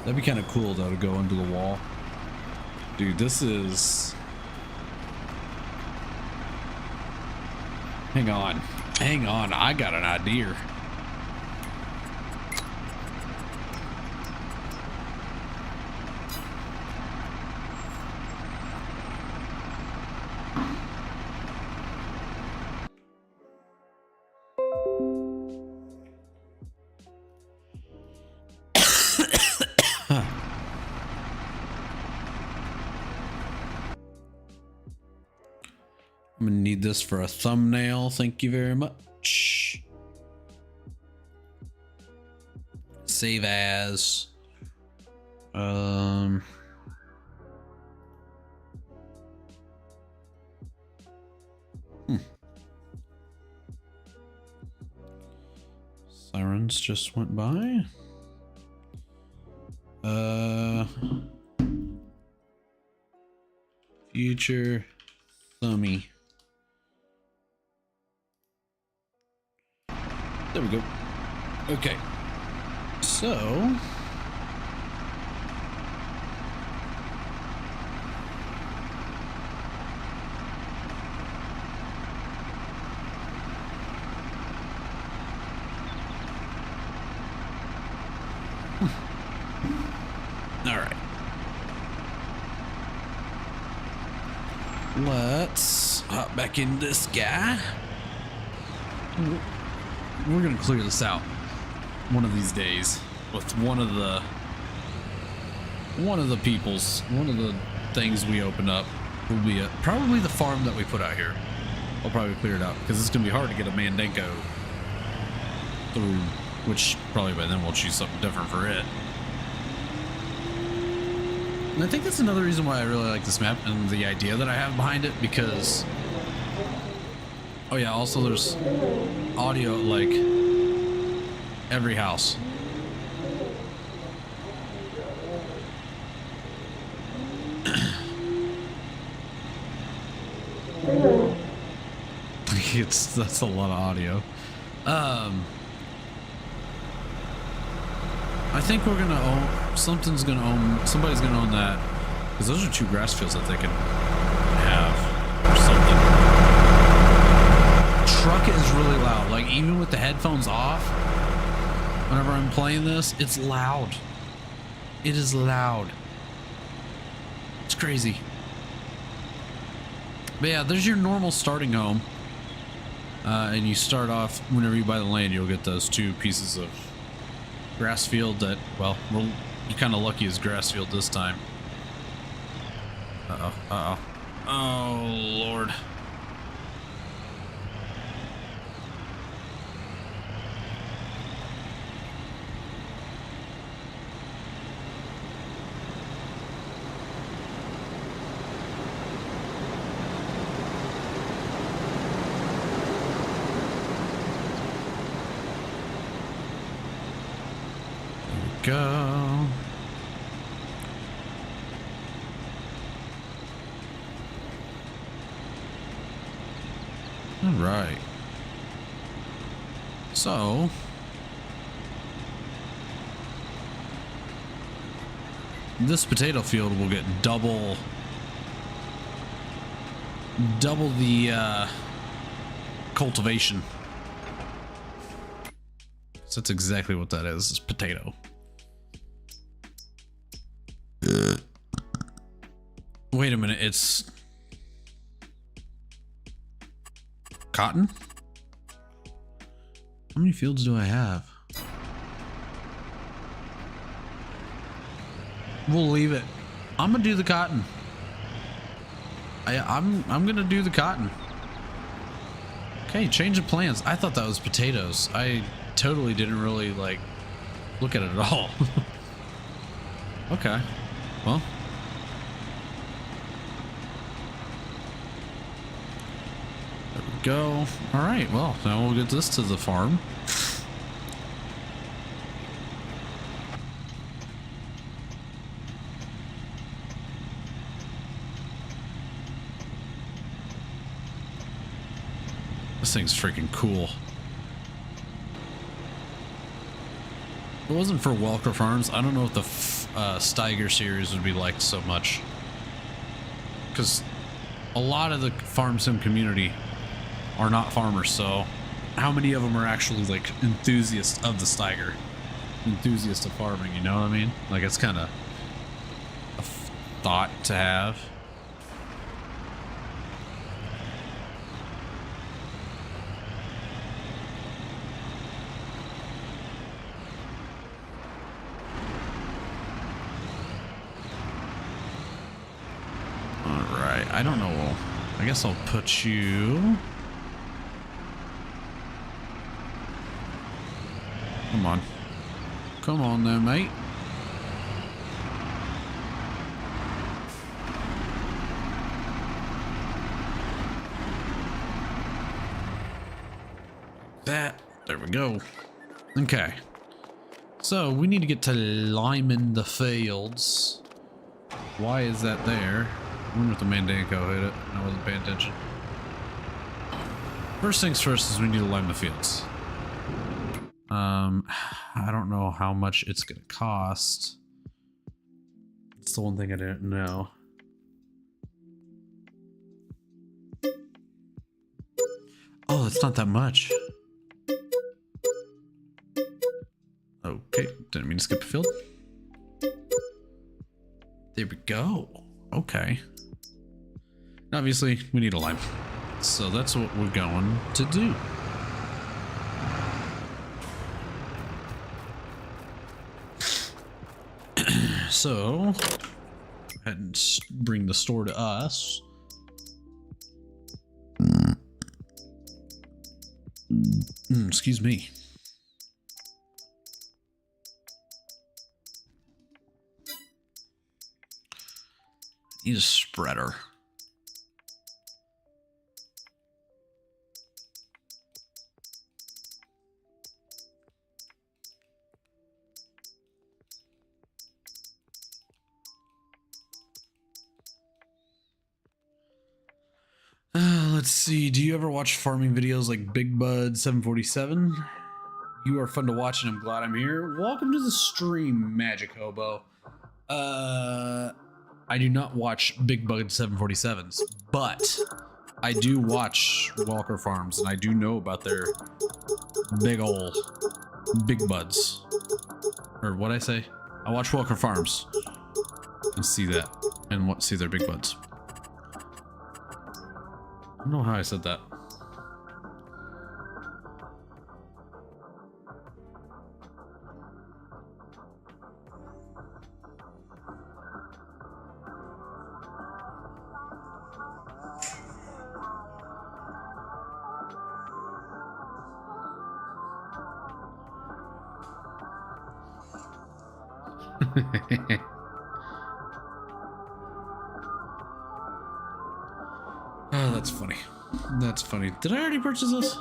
That'd be kind of cool though to go into the wall. Dude, this is... Hang on, I got an idea. I'm gonna need this for a thumbnail. Thank you very much. Save as. Sirens just went by. Future thummy. There we go. Okay. So all right. Let's hop back in this guy. We're gonna clear this out one of these days with one of the things we open up will be probably the farm that we put out here. I'll probably clear it out because it's gonna be hard to get a Mandanko through, which probably by then we'll choose something different for it. And I think that's another reason why I really like this map and the idea that I have behind it, because oh yeah, also there's audio at like every house. That's a lot of audio. I think we're gonna own, somebody's gonna own that, because those are two grass fields that they can have or something. Truck is really loud. Like even with the headphones off, whenever I'm playing this, it's loud. It is loud. It's crazy. But yeah, there's your normal starting home. And you start off, whenever you buy the land, you'll get those two pieces of grass field that, well, you're kind of lucky as grass field this time. Oh, Lord. go. All right. So this potato field will get double the cultivation. So that's exactly what that is potato. Wait a minute, it's cotton? How many fields do I have? We'll leave it. I'm gonna do the cotton. I'm gonna do the cotton. Okay, change of plans. I thought that was potatoes. I totally didn't really like look at it at all. Okay, well. There we go. All right, well, now we'll get this to the farm. This thing's freaking cool. If it wasn't for Walker Farms, I don't know if the Steiger series would be liked so much. Because a lot of the farm sim community are not farmers, so how many of them are actually like enthusiasts of the Steiger? Enthusiasts of farming, you know what I mean? Like, it's kind of a thought to have. I don't know. I guess I'll put you. Come on. Come on there, mate. That. There we go. Okay. So we need to get to liming the fields. Why is that there? I wonder if the Mandanko hit it. I wasn't paying attention. First things first is we need to lime the fields. I don't know how much it's gonna cost. It's the one thing I didn't know. Oh, it's not that much. Okay, didn't mean to skip a field. There we go. Okay. Obviously, we need a lime. So that's what we're going to do. So, go ahead and bring the store to us. Excuse me. Need a spreader. Let's see. Do you ever watch farming videos like Big Bud 747? You are fun to watch, and I'm glad I'm here. Welcome to the stream, Magic Hobo. I do not watch Big Bud 747s, but I do watch Walker Farms, and I do know about their big ol' Big Buds. Or what I say? I watch Walker Farms and see that, and see their Big Buds. I don't know how I said that. Oh, that's funny. That's funny. Did I already purchase this?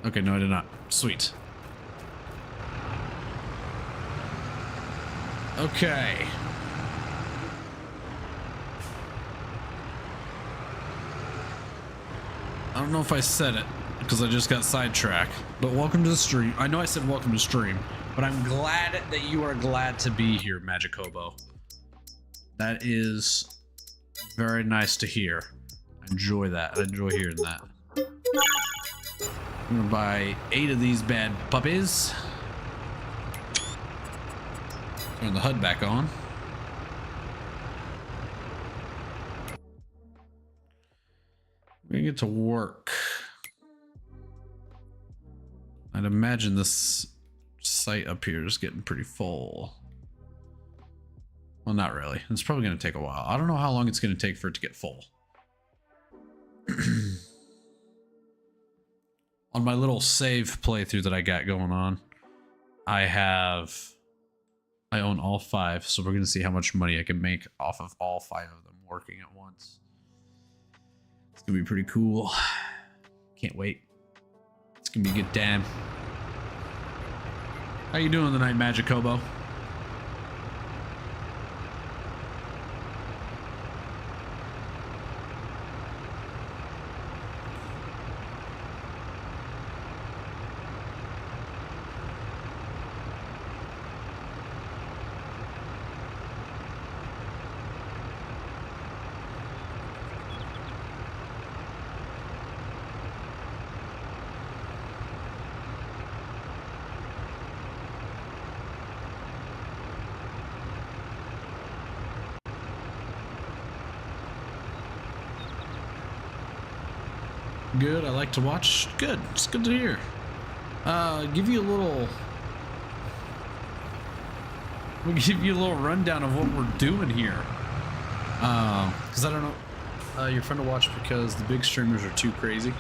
Okay, no, I did not. Sweet. Okay. I don't know if I said it because I just got sidetracked, but welcome to the stream. I know I said welcome to stream, but I'm glad that you are glad to be here, Magic Hobo. That is very nice to hear. I enjoy that. I enjoy hearing that. I'm gonna buy 8 of these bad puppies. Turn the HUD back on. We're gonna get to work. I'd imagine this site up here is getting pretty full. Well, not really. It's probably gonna take a while. I don't know how long it's gonna take for it to get full. On my little save playthrough that I got going on, I own all 5, so we're gonna see how much money I can make off of all 5 of them working at once. It's gonna be pretty cool. Can't wait. It's gonna be a good time. How you doing tonight, Magic Hobo? Good, I like to watch. Good, it's good to hear. Give you a little... We'll give you a little rundown of what we're doing here. Because I don't know... you're fun to watch because the big streamers are too crazy.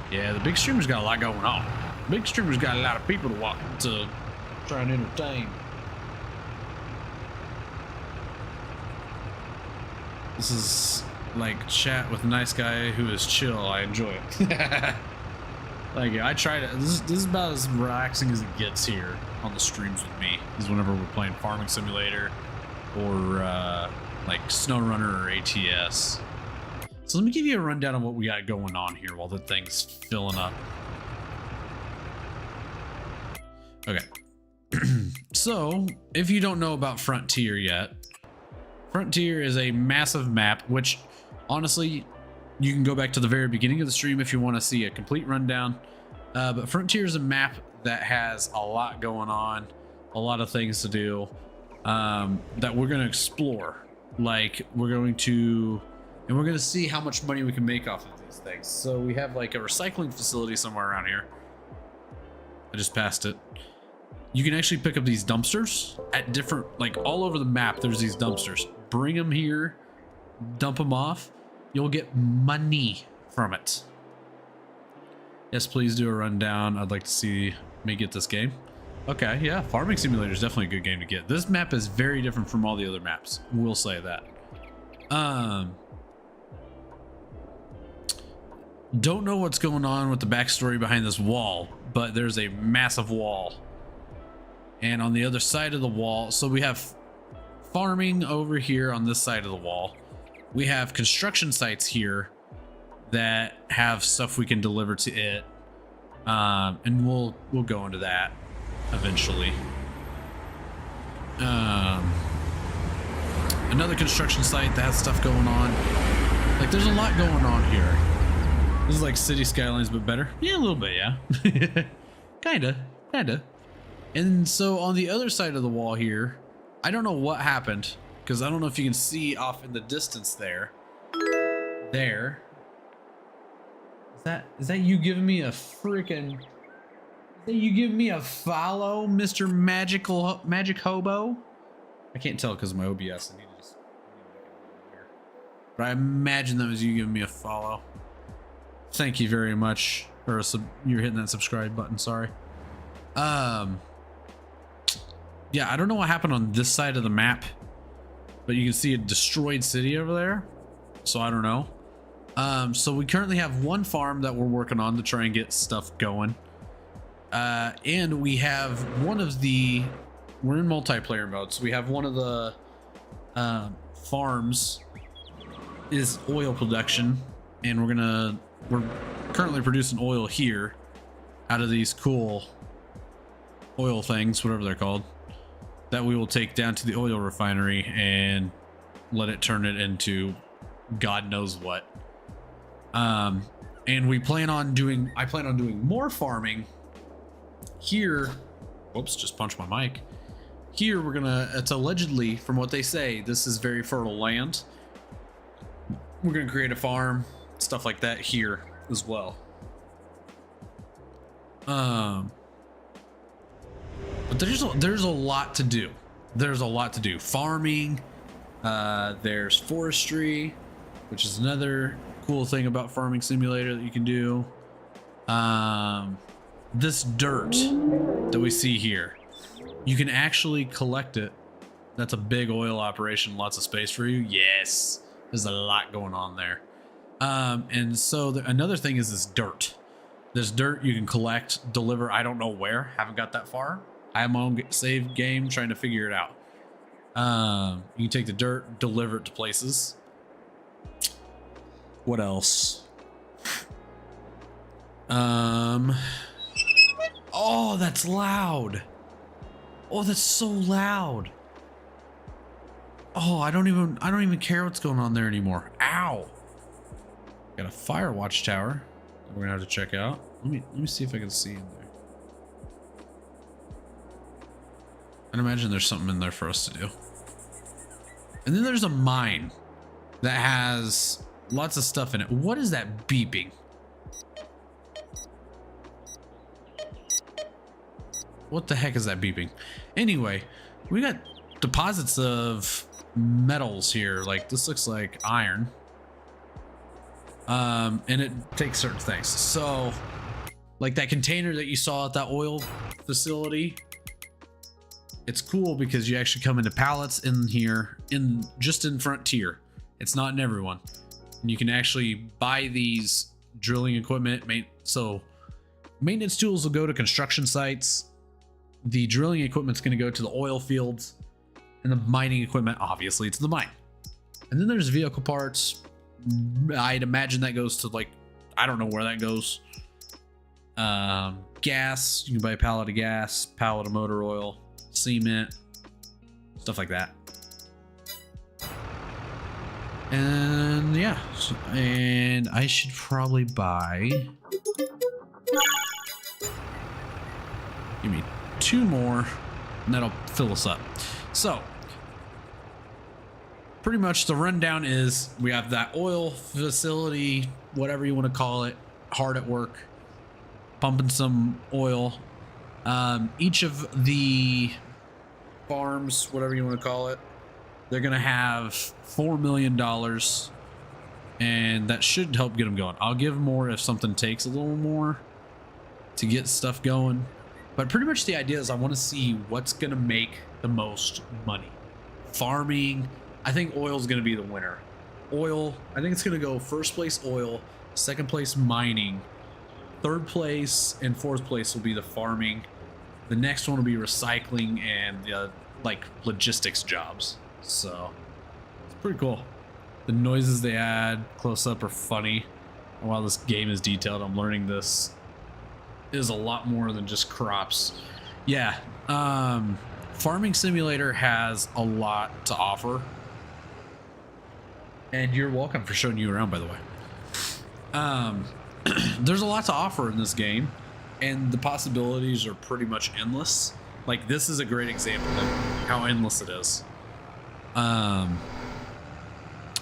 Yeah, the big streamers got a lot going on. Big streamers got a lot of people to watch to try and entertain. This is... like chat with a nice guy who is chill. I enjoy it. Like I try to this is about as relaxing as it gets here on the streams with me, is whenever we're playing Farming Simulator or like SnowRunner or ATS. So let me give you a rundown of what we got going on here while the thing's filling up. Okay. So if you don't know about Frontier yet, Frontier is a massive map, which honestly, you can go back to the very beginning of the stream if you want to see a complete rundown. But Frontier is a map that has a lot going on, a lot of things to do that we're going to explore. Like we're going to see how much money we can make off of these things. So we have like a recycling facility somewhere around here. I just passed it. You can actually pick up these dumpsters at different, like all over the map. There's these dumpsters. Bring them here, dump them off. You'll get money from it. Yes, please do a rundown. I'd like to see me get this game. Okay, yeah, Farming Simulator is definitely a good game to get. This map is very different from all the other maps. We'll say that. Don't know what's going on with the backstory behind this wall, but there's a massive wall. And on the other side of the wall, so we have farming over here on this side of the wall. We have construction sites here that have stuff we can deliver to it. And we'll go into that eventually. Another construction site that has stuff going on. Like there's a lot going on here. This is like City Skylines, but better. Yeah, a little bit, yeah. Kinda. And so on the other side of the wall here, I don't know what happened, because I don't know if you can see off in the distance there. There. Is that you giving me a freaking... Is that you giving me a follow, Mr. Magic Hobo? I can't tell because of my OBS. I need to just... But I imagine that was you giving me a follow. Thank you very much. Or you're hitting that subscribe button, sorry. Yeah, I don't know what happened on this side of the map, but you can see a destroyed city over there. So I don't know. So we currently have one farm that we're working on to try and get stuff going. And we have one of the we're in multiplayer mode. So we have one of the farms is oil production, and we're currently producing oil here out of these cool oil things, whatever they're called, that we will take down to the oil refinery and let it turn it into God knows what. And I plan on doing more farming here. Whoops, just punched my mic. Here it's allegedly, from what they say, this is very fertile land. We're gonna create a farm, stuff like that here as well. But there's a lot to do. There's a lot to do. Farming, there's forestry, which is another cool thing about Farming Simulator that you can do. This dirt that we see here, you can actually collect it. That's a big oil operation, lots of space for you. Yes, there's a lot going on there. And so another thing is this dirt. This dirt you can collect, deliver, I don't know where, haven't got that far. I have my own save game trying to figure it out. You can take the dirt, deliver it to places. What else? Oh, that's loud. Oh, that's so loud. Oh, I don't even care what's going on there anymore. Ow. Got a fire watchtower that we're gonna have to check out. Let me see if I can see in there. I'd imagine there's something in there for us to do. And then there's a mine that has lots of stuff in it. What is that beeping? What the heck is that beeping? Anyway, we got deposits of metals here. Like, this looks like iron. And it takes certain things. So, like that container that you saw at that oil facility, it's cool because you actually come into pallets in here, just in Frontier. It's not in everyone. And you can actually buy these drilling equipment. So maintenance tools will go to construction sites. The drilling equipment's going to go to the oil fields, and the mining equipment, obviously, to the mine. And then there's vehicle parts. I'd imagine that goes to, like, I don't know where that goes. Gas, you can buy a pallet of gas, pallet of motor oil, cement, stuff like that. And yeah, and I should probably buy, give me 2 more and that'll fill us up. So pretty much the rundown is we have that oil facility, whatever you want to call it, hard at work pumping some oil. Each of the farms, whatever you want to call it, they're gonna have $4 million, and that should help get them going. I'll give more if something takes a little more to get stuff going, but pretty much the idea is I want to see what's gonna make the most money. Farming, I think oil is gonna be the winner. Oil, I think it's gonna go first place oil, second place mining, third place and fourth place will be the farming. The next one will be recycling and like logistics jobs. So it's pretty cool. The noises they add close up are funny. And while this game is detailed, I'm learning this is a lot more than just crops. Yeah, Farming Simulator has a lot to offer. And you're welcome for showing you around, by the way. There's a lot to offer in this game, and the possibilities are pretty much endless. Like, this is a great example of how endless it is.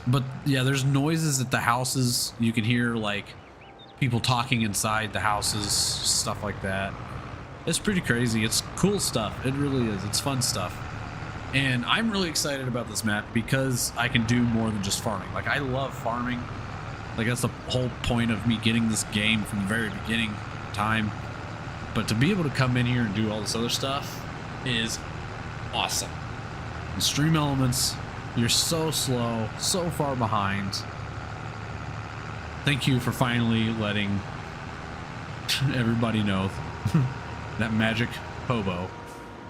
But yeah, there's noises at the houses. You can hear like people talking inside the houses, stuff like that. It's pretty crazy. It's cool stuff. It really is. It's fun stuff. And I'm really excited about this map because I can do more than just farming. Like, I love farming. Like, that's the whole point of me getting this game from the very beginning time. But to be able to come in here and do all this other stuff is awesome. In Stream Elements, you're so slow, so far behind. Thank you for finally letting everybody know that Magic Hobo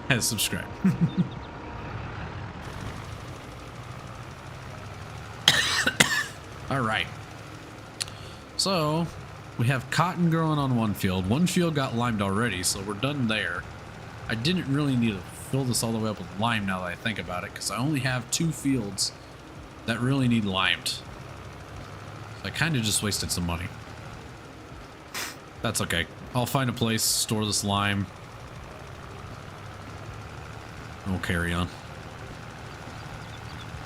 has subscribed. All right. So we have cotton growing on one field. One field got limed already, so we're done there. I didn't really need to fill this all the way up with lime now that I think about it, because I only have 2 fields that really need limed. So I kind of just wasted some money. That's okay. I'll find a place, store this lime, and we'll carry on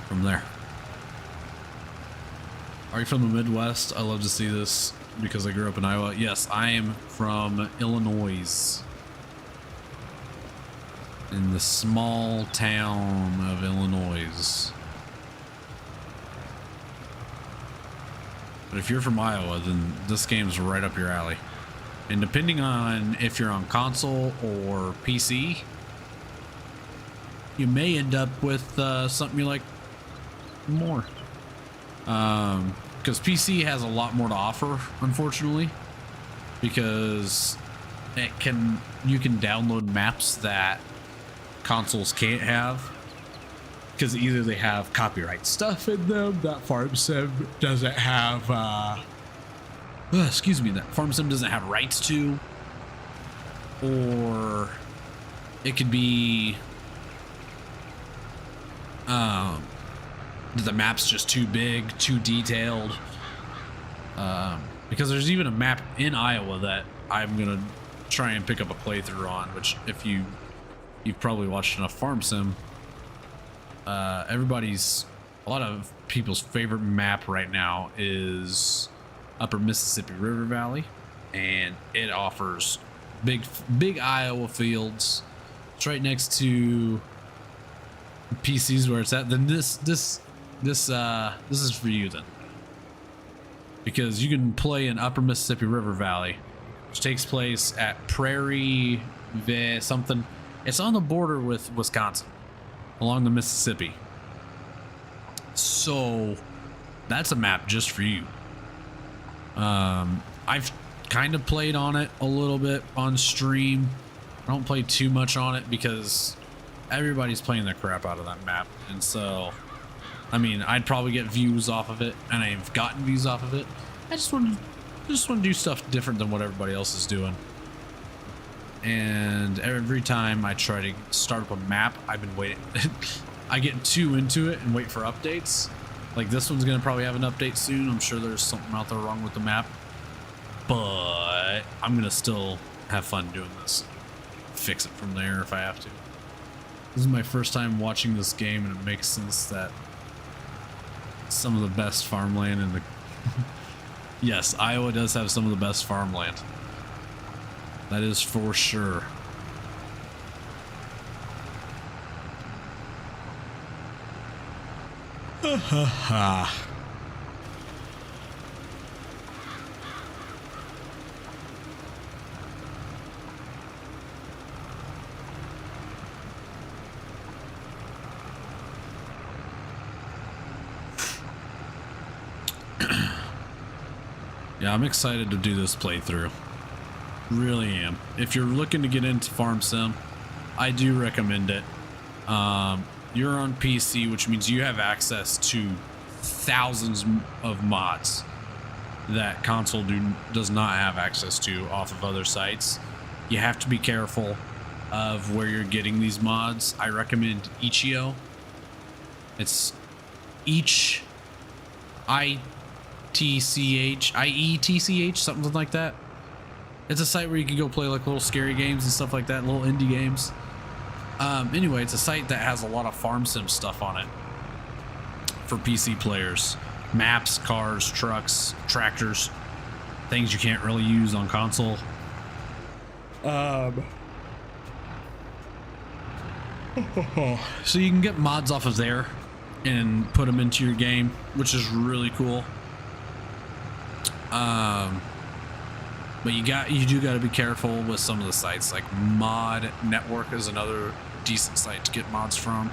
from there. Are you from the Midwest? I love to see this because I grew up in Iowa. Yes, I am from Illinois. In the small town of Illinois. But if you're from Iowa, then this game's right up your alley. And depending on if you're on console or PC, you may end up with something you like more. Because PC has a lot more to offer, unfortunately, because you can download maps that consoles can't have, because either they have copyright stuff in them that Farm Sim doesn't have, that Farm Sim doesn't have rights to, or it could be the map's just too big, too detailed, because there's even a map in Iowa that I'm gonna try and pick up a playthrough on, which if you've probably watched enough Farm Sim, a lot of people's favorite map right now is Upper Mississippi River Valley, and it offers big Iowa fields. It's right next to PC's where it's at. Then this is for you then, because you can play in Upper Mississippi River Valley, which takes place at Prairie something. It's on the border with Wisconsin, along the Mississippi. So that's a map just for you. I've kind of played on it a little bit on stream. I don't play too much on it because everybody's playing the crap out of that map, and so I mean, I'd probably get views off of it, and I've gotten views off of it. I just want to do stuff different than what everybody else is doing. And every time I try to start up a map, I've been waiting. I get too into it and wait for updates. Like this one's gonna probably have an update soon. I'm sure there's something out there wrong with the map, but I'm gonna still have fun doing this. Fix it from there if I have to. This is my first time watching this game, and it makes sense that some of the best farmland in the yes, Iowa does have some of the best farmland. That is for sure. Yeah, I'm excited to do this playthrough. Really am. If you're looking to get into Farm Sim, I do recommend it. You're on PC, which means you have access to thousands of mods that console does not have access to off of other sites. You have to be careful of where you're getting these mods. I recommend Itch.io. It's IETCH, something like that. It's a site where you can go play like little scary games and stuff like that, little indie games. Anyway, it's a site that has a lot of Farm Sim stuff on it for PC players. Maps, cars, trucks, tractors, things you can't really use on console. So you can get mods off of there and put them into your game, which is really cool. But you do got to be careful with some of the sites. Like Mod Network is another decent site to get mods from.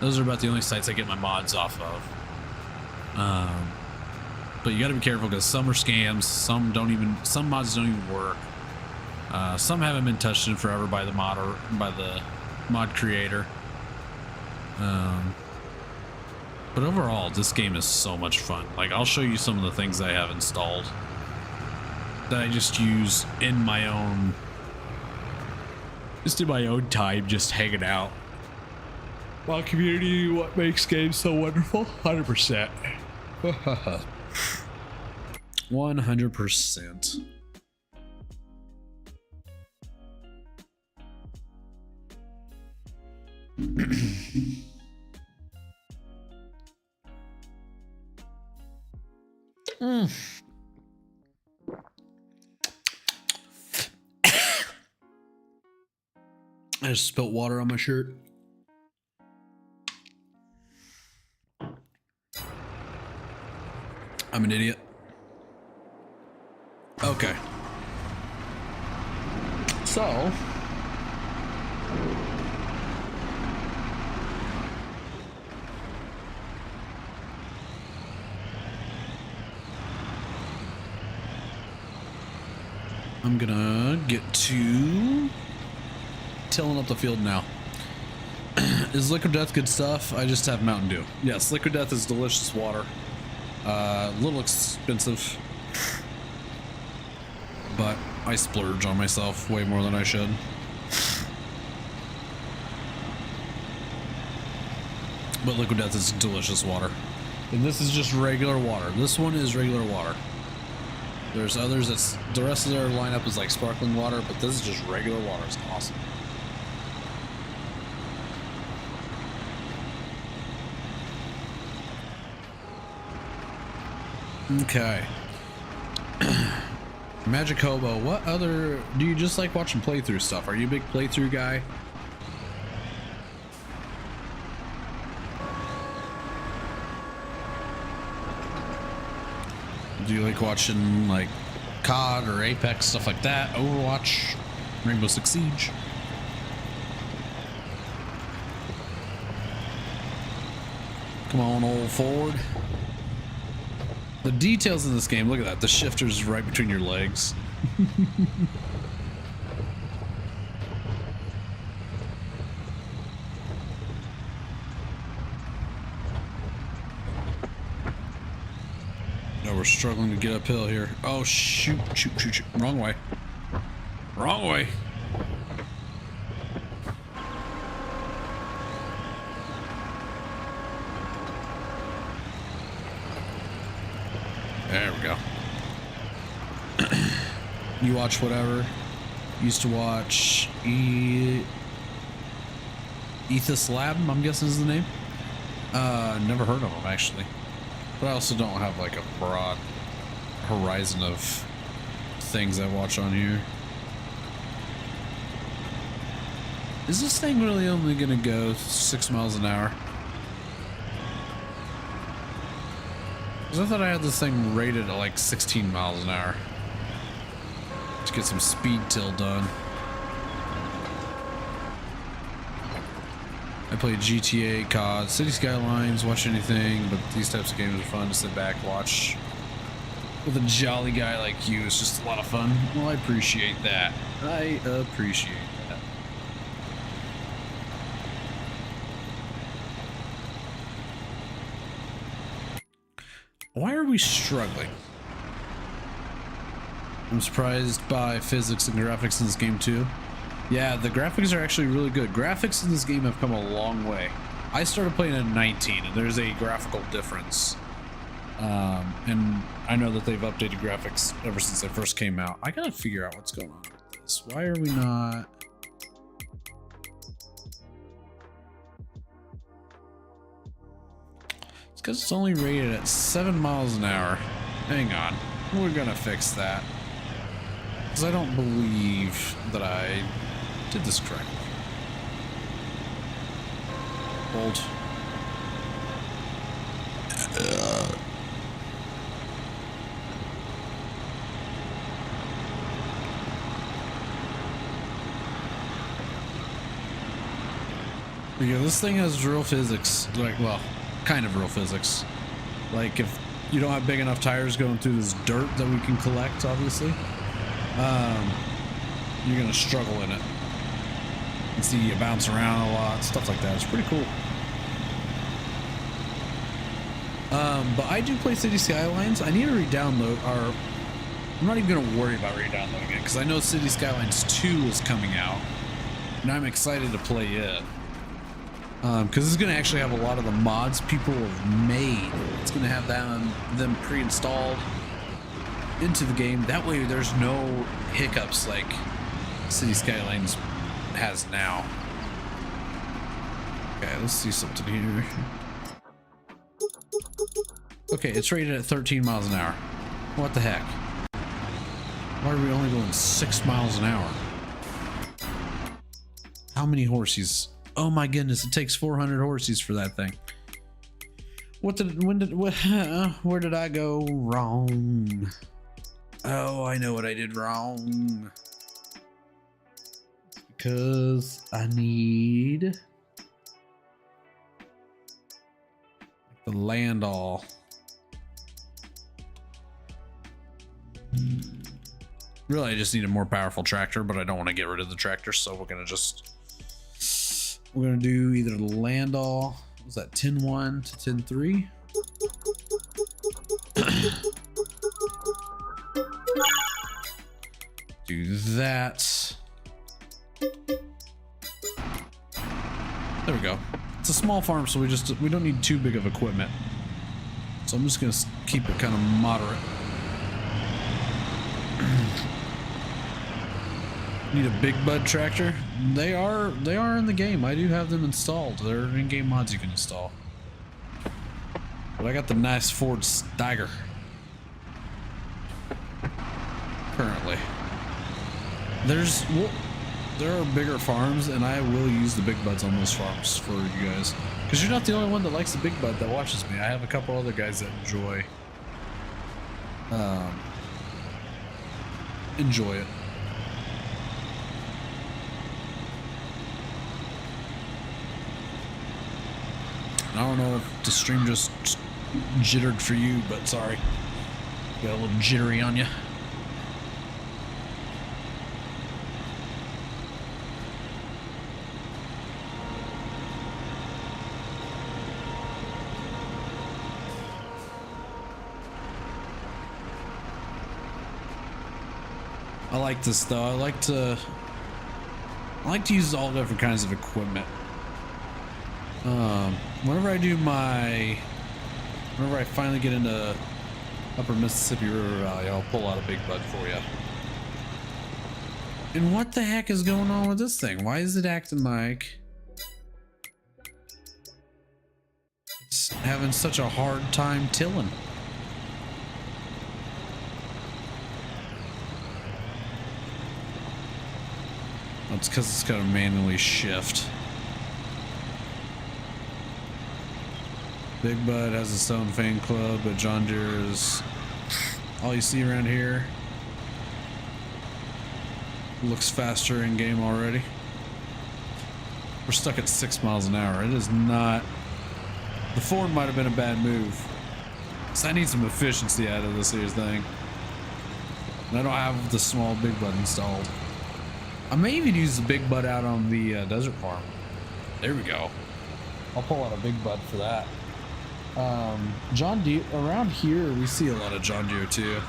Those are about the only sites I get my mods off of. But you got to be careful because some are scams. Some mods don't even work. Some haven't been touched in forever by the mod or by the mod creator. But overall, this game is so much fun. Like, I'll show you some of the things I have installed that I just use in my own, time, just hanging out. Well, community, what makes games so wonderful? 100%. 100%. I just spilt water on my shirt. I'm an idiot. Okay. So, I'm gonna get to tilling up the field now. Is Liquid Death good stuff? I just have Mountain Dew. Yes, Liquid Death is delicious water. A little expensive, but I splurge on myself way more than I should. But Liquid Death is delicious water. And this is just regular water. This one is regular water. There's others that's, the rest of their lineup is like sparkling water, but this is just regular water. It's awesome. Okay. Magic Hobo, what other, do you just like watching playthrough stuff? Are you a big playthrough guy? Do you like watching like COD or Apex, stuff like that? Overwatch, Rainbow Six Siege? Come on, old Ford. The details in this game, look at that. The shifter's right between your legs. No, we're struggling to get uphill here. Oh, shoot. Wrong way. Wrong way. There we go. You watch whatever. Used to watch Ethos Lab, I'm guessing is the name. Never heard of them actually. But I also don't have like a broad horizon of things I watch on here. Is this thing really only gonna go 6 miles an hour? Because I thought I had this thing rated at like 16 miles an hour to get some speed till done. I play GTA, COD, City Skylines, watch anything, but these types of games are fun to sit back, watch. With a jolly guy like you, it's just a lot of fun. Well, I appreciate that. I appreciate that. Why are we struggling? I'm surprised by physics and graphics in this game too. Yeah, the graphics are actually really good. Graphics in this game have come a long way. I started playing at 19 and there's a graphical difference. And I know that they've updated graphics ever since they first came out. I gotta figure out what's going on with this. Why are we not... It's because it's only rated at 7 miles an hour. Hang on. We're gonna fix that. Because I don't believe that I did this correctly. Hold. Yeah, this thing has real physics. Like, well, kind of real physics. Like, if you don't have big enough tires going through this dirt that we can collect, obviously, you're gonna struggle in it. You can see you bounce around a lot, stuff like that. It's pretty cool. But I do play City Skylines. I need to re-download, or I'm not even going to worry about re-downloading it because I know City Skylines 2 is coming out, and I'm excited to play it. Because it's going to actually have a lot of the mods people have made. It's going to have them pre-installed into the game. That way there's no hiccups like City Skylines has now. Okay, let's see something here. Okay, it's rated at 13 miles an hour. What the heck? Why are we only going 6 miles an hour? How many horses? Oh my goodness, it takes 400 horses for that thing. Where did I go wrong? Oh, I know what I did wrong. Because I need the land all. Really, I just need a more powerful tractor, but I don't want to get rid of the tractor, so we're gonna do either the land all. Was that 10-1 to 10-3? Do that. There we go. It's a small farm, so we don't need too big of equipment. So I'm just gonna keep it kind of moderate. Need a Big Bud tractor. They are in the game. I do have them installed. They're in-game mods you can install. But I got the nice Ford Steiger currently. There are bigger farms, and I will use the Big Buds on those farms for you guys, because you're not the only one that likes the Big Bud that watches me. I have a couple other guys that enjoy it. I don't know if the stream just jittered for you, but sorry. Got a little jittery on you. I like this though. I like to use all different kinds of equipment. Whenever I finally get into Upper Mississippi River Valley, I'll pull out a Big Bud for you. And what the heck is going on with this thing? Why is it acting like it's having such a hard time tilling? It's because it's got to manually shift. Big Bud has its own fan club, but John Deere is all you see around here. Looks faster in game already. We're stuck at 6 miles an hour. It is not. The Ford might have been a bad move. So I need some efficiency out of this here thing. And I don't have the small Big Bud installed. I may even use the Big Bud out on the desert farm. There we go. I'll pull out a Big Bud for that. John Deere around here, we see a lot of John Deere too.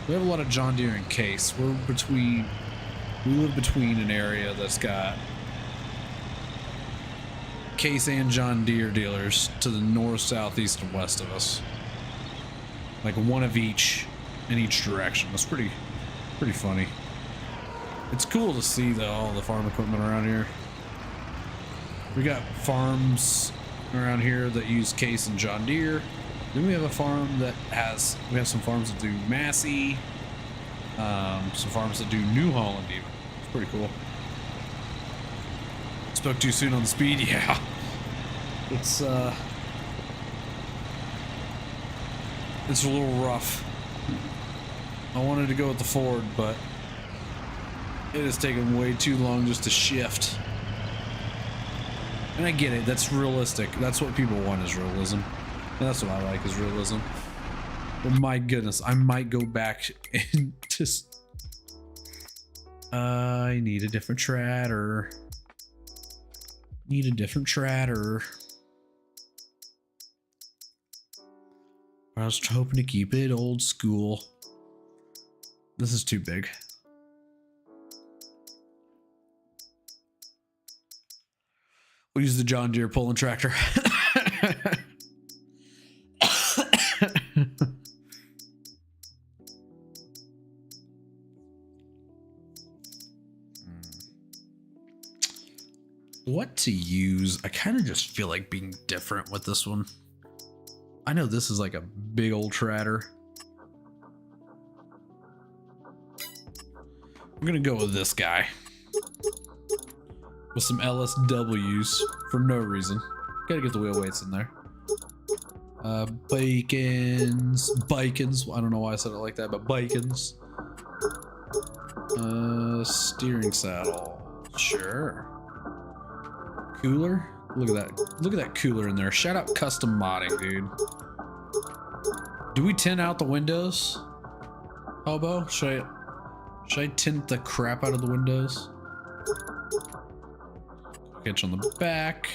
We have a lot of John Deere in Case. We live between an area that's got Case and John Deere dealers to the north, south, east, and west of us. Like one of each in each direction. That's pretty funny. It's cool to see though, all the farm equipment around here. We got farms around here that use Case and John Deere. Then we have a farm that we have some farms that do Massey, some farms that do New Holland even. It's pretty cool. Spoke too soon on the speed, yeah. It's a little rough. I wanted to go with the Ford, but it has taken way too long just to shift. And I get it, that's realistic. That's what people want, is realism. And that's what I like, is realism. But my goodness, I might go back and just... I need a different tractor. need a different tractor. I was hoping to keep it old school. This is too big. We'll use the John Deere pulling tractor. What to use? I kind of just feel like being different with this one. I know this is like a big old tractor. I'm gonna go with this guy with some LSWs for no reason. Gotta get the wheel weights in there. Bacons. I don't know why I said it like that, but bacons. Steering saddle. Sure. Cooler. Look at that. Look at that cooler in there. Shout out custom modding, dude. Do we tint out the windows? Hobo? Should I tint the crap out of the windows? Hitch on the back.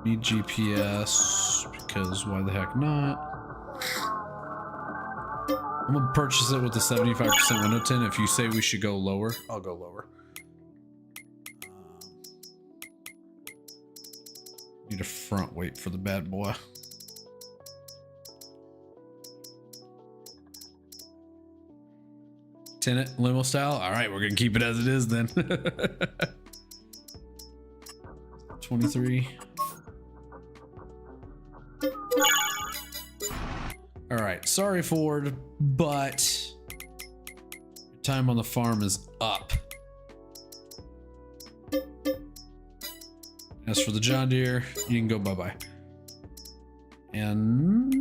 Need GPS because why the heck not? I'm gonna purchase it with the 75% window tint. If you say we should go lower, I'll go lower. Need a front weight for the bad boy. Tint it limo style. All right, we're gonna keep it as it is then. 23. All right, sorry Ford, but your time on the farm is up. As for the John Deere, you can go bye-bye. And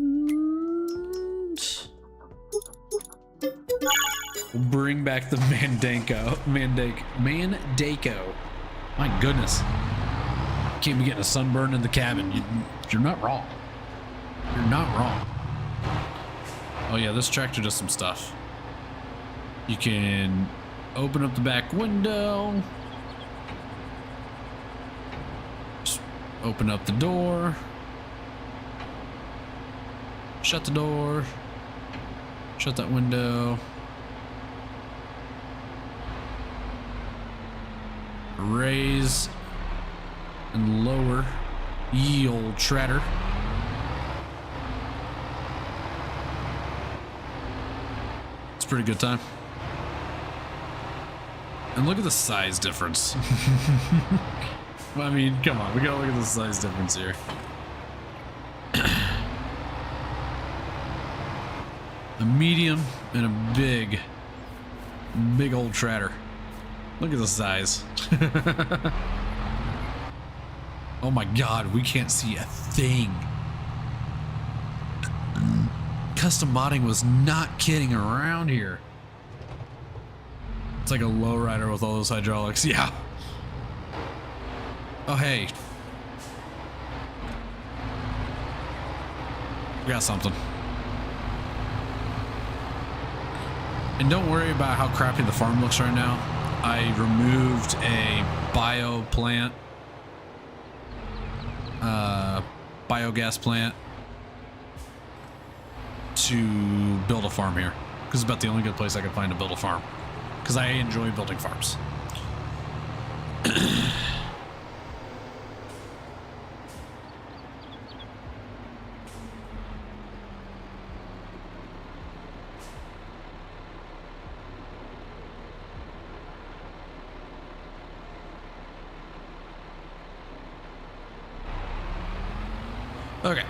we'll bring back the Mandako. My goodness. Can't be getting a sunburn in the cabin. You're not wrong. You're not wrong. Oh yeah, this tractor does some stuff. You can open up the back window. Just open up the door. Shut the door. Shut that window. Raise and lower ye old tractor. It's a pretty good time. And look at the size difference. I mean, come on, we gotta look at the size difference here. A medium and a big old tractor. Look at the size. Oh my god, we can't see a thing. Custom modding was not kidding around here. It's like a lowrider with all those hydraulics. Yeah. Oh hey. We got something. And don't worry about how crappy the farm looks right now. I removed a biogas plant to build a farm here, because it's about the only good place I could find to build a farm, because I enjoy building farms. Okay.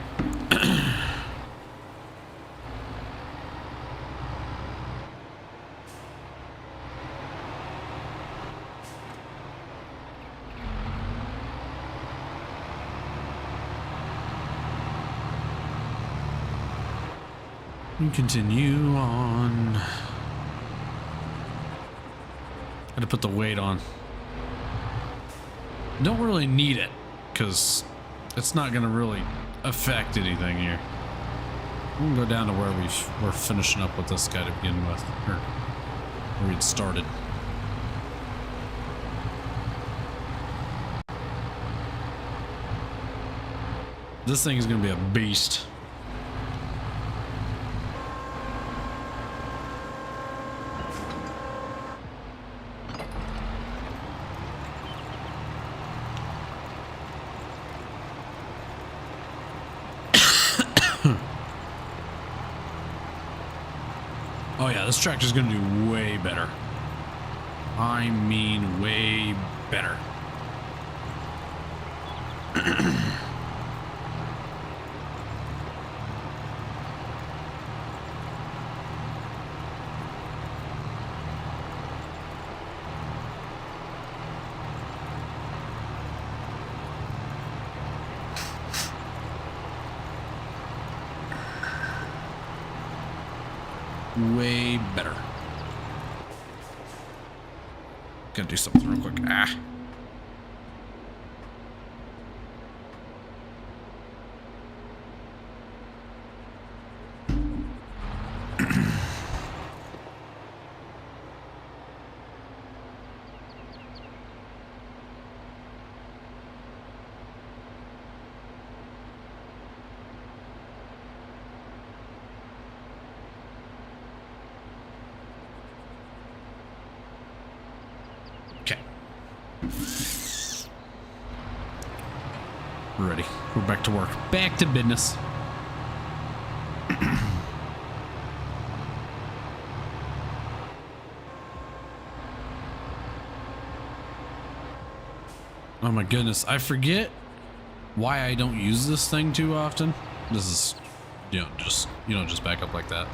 And continue on. Had to put the weight on. Don't really need it, because it's not gonna really affect anything here. We'll go down to where we're finishing up with this guy to begin with, or where we'd started. This thing is going to be a beast. Oh yeah, this tractor's going to do way better. I mean, way better. Way better. Gotta do something real quick. Ah. Okay. We're ready. We're back to work. Back to business. Oh my goodness. I forget why I don't use this thing too often. This is, just back up like that.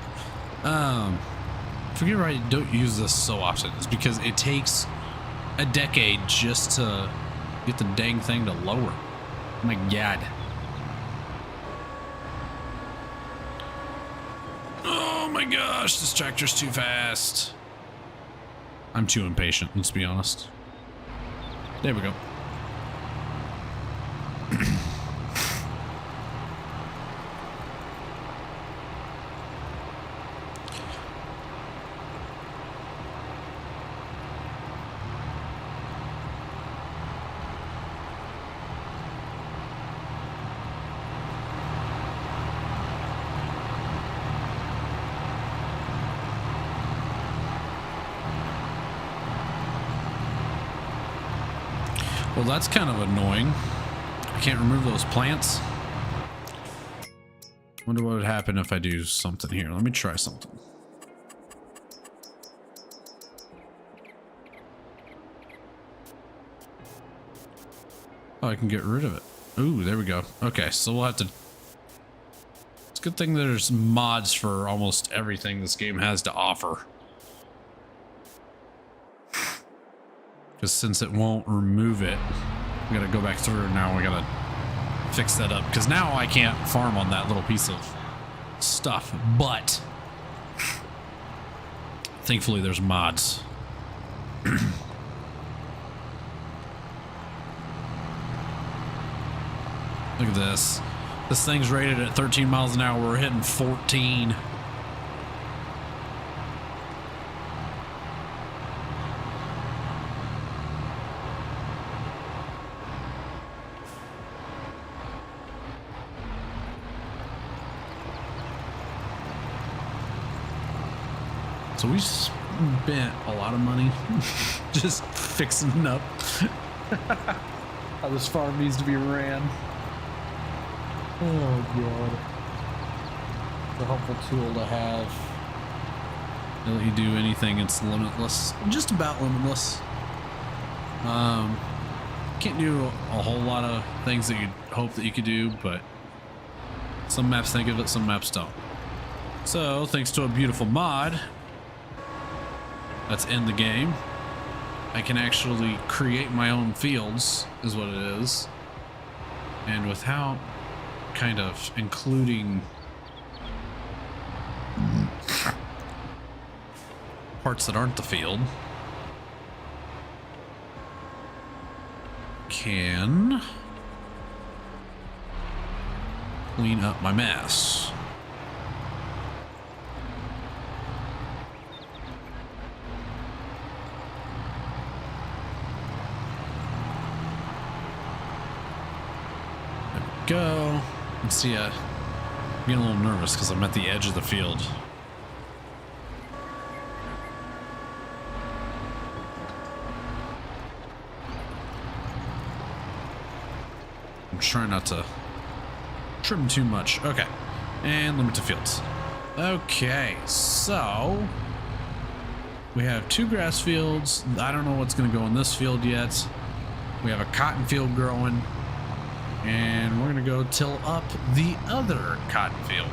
Forget why I don't use this so often. It's because it takes a decade just to get the dang thing to lower. Oh my god. Oh my gosh, this tractor's too fast. I'm too impatient, let's be honest. There we go. Well, that's kind of annoying. I can't remove those plants. Wonder what would happen if I do something here. Let me try something. Oh, I can get rid of it. Ooh, there we go. Okay, so we'll have to... It's a good thing there's mods for almost everything this game has to offer. Because since it won't remove it, we gotta go back through and now we gotta fix that up. Because now I can't farm on that little piece of stuff, but thankfully there's mods. Look at this. This thing's rated at 13 miles an hour. We're hitting 14. So we spent a lot of money just fixing up how this farm needs to be ran. Oh god. It's a helpful tool to have. They'll let you do anything, it's limitless. Just about limitless. Can't do a whole lot of things that you'd hope that you could do, but some maps think of it, some maps don't. So, thanks to a beautiful mod that's in the game, I can actually create my own fields, is what it is. And without kind of including parts that aren't the field, can clean up my mess. There we go. And see, I'm getting a little nervous because I'm at the edge of the field. I'm trying not to trim too much. Okay. And limit to fields. Okay, so we have 2 grass fields. I don't know what's going to go in this field yet. We have a cotton field growing. And we're going to go till up the other cotton field.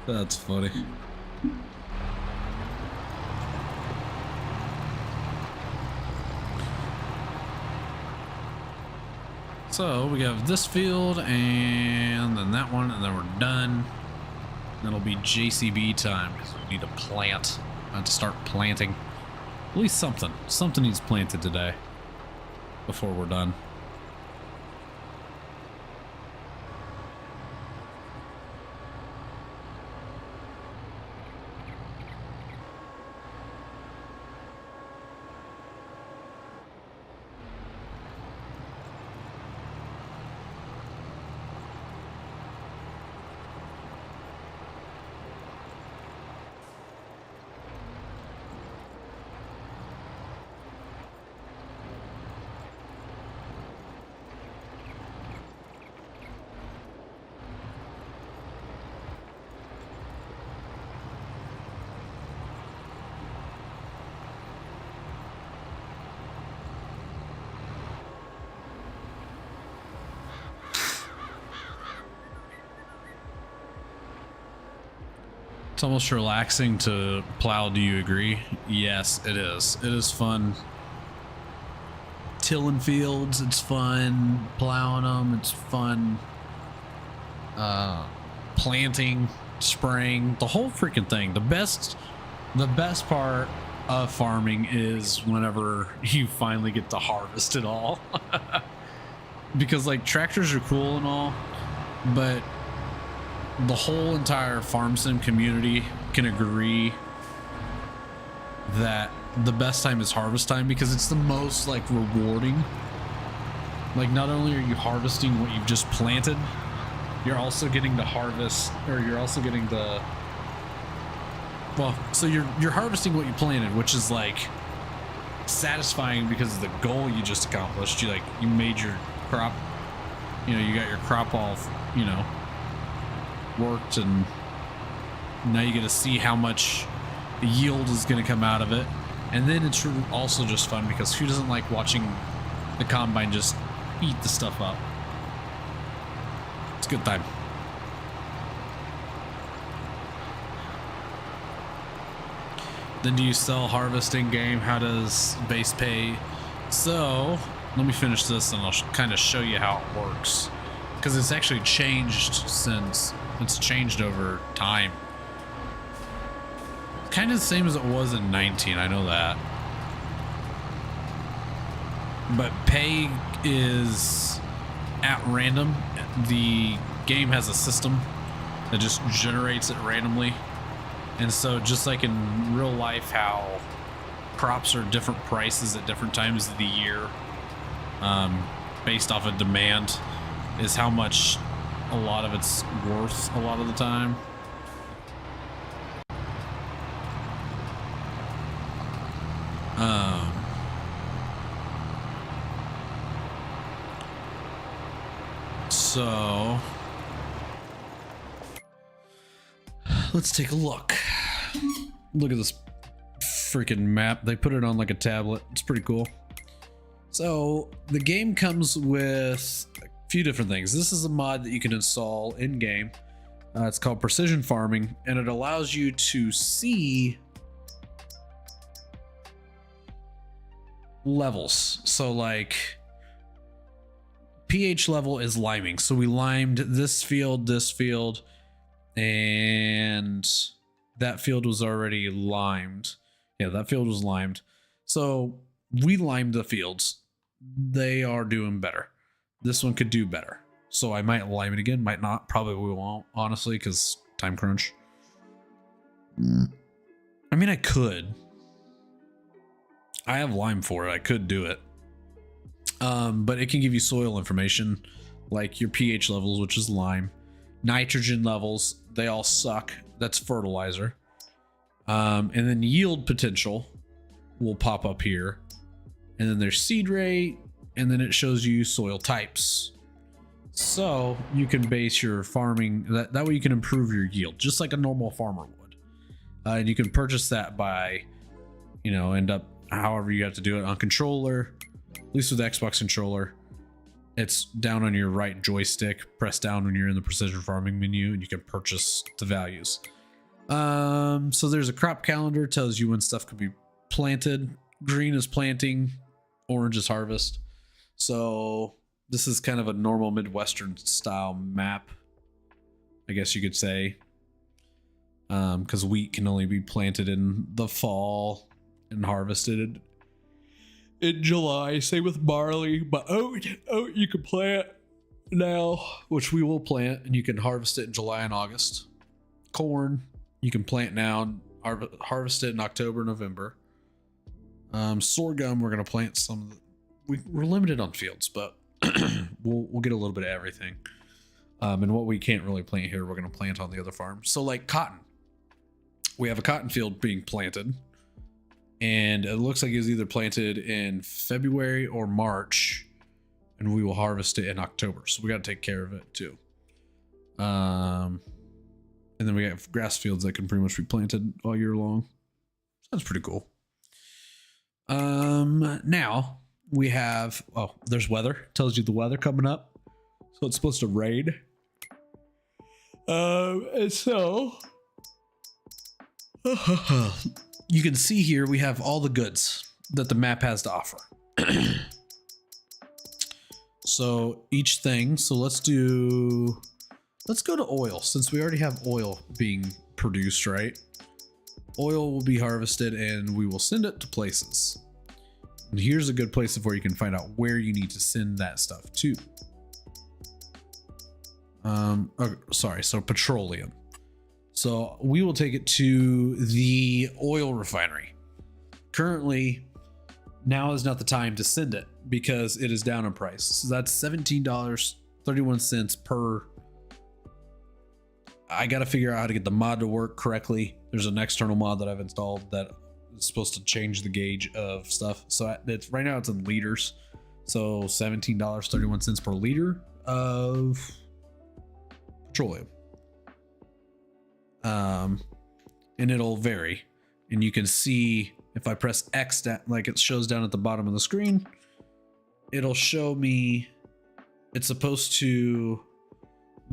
That's funny. So we have this field and then that one, and then we're done. That'll be JCB time because we need to plant. I have to start planting. At least something. Something needs planted today before we're done. It's almost relaxing to plow, do you agree? Yes, it is. It is fun tilling fields, it's fun plowing them, it's fun planting, spraying, the whole freaking thing. The best part of farming is whenever you finally get to harvest it all. Because like tractors are cool and all, but the whole entire farm sim community can agree that the best time is harvest time because it's the most like rewarding. Like not only are you harvesting what you've just planted, you're also getting to harvest, or you're also getting the, well, so you're harvesting what you planted, which is like satisfying because of the goal you just accomplished. You made your crop, you got your crop all, worked, and now you get to see how much the yield is going to come out of it. And then it's also just fun because who doesn't like watching the combine just eat the stuff up? It's a good time. Then do you sell harvest in game? How does base pay? So let me finish this and I'll kind of show you how it works, because it's actually changed since it's changed over time. Kind of the same as it was in 19, I know that. But pay is at random. The game has a system that just generates it randomly. And so just like in real life, how crops are different prices at different times of the year, based off of demand, is how much a lot of it's worth a lot of the time. So let's take a look. Look at this freaking map. They put it on like a tablet. It's pretty cool. So the game comes with a few different things. This is a mod that you can install in game. It's called Precision Farming, and it allows you to see levels. So like pH level is liming. So we limed this field, and that field was already limed. Yeah, that field was limed. So we limed the fields. They are doing better. This one could do better. So I might lime it again, might not. Probably we won't, honestly, because time crunch. I mean, I could. I have lime for it. I could do it. But it can give you soil information, like your pH levels, which is lime. Nitrogen levels, they all suck. That's fertilizer. And then yield potential will pop up here. And then there's seed rate, and then it shows you soil types. So you can base your farming, that way you can improve your yield, just like a normal farmer would. And you can purchase that by, you know, end up however you have to do it on controller, at least with the Xbox controller. It's down on your right joystick, press down when you're in the precision farming menu, and you can purchase the values. So there's a crop calendar, tells you when stuff could be planted. Green is planting, orange is harvest. So this is kind of a normal Midwestern style map, I guess you could say, because wheat can only be planted in the fall and harvested in July. Same with barley, but oat you can plant now, which we will plant, and you can harvest it in July and August. Corn you can plant now and harvest it in October, November. Sorghum we're gonna plant some. We're limited on fields, but we'll get a little bit of everything. And what we can't really plant here, we're gonna plant on the other farm. So like cotton, we have a cotton field being planted, and it looks like it's either planted in February or March, and we will harvest it in October. So we got to take care of it too. And then we got grass fields that can pretty much be planted all year long. That's pretty cool. Now we have, oh, there's weather. Tells you the weather coming up. So it's supposed to rain. And so you can see here we have all the goods that the map has to offer. So each thing, so let's go to oil, since we already have oil being produced, right? Oil will be harvested and we will send it to places. And here's a good place where you can find out where you need to send that stuff to. So petroleum. So we will take it to the oil refinery. Currently, now is not the time to send it because it is down in price. So that's $17.31 per. I got to figure out how to get the mod to work correctly. There's an external mod that I've installed that is supposed to change the gauge of stuff. So it's right now it's in liters. So $17.31 per liter of petroleum. And it'll vary, and you can see if I press X down, like it shows down at the bottom of the screen, it'll show me it's supposed to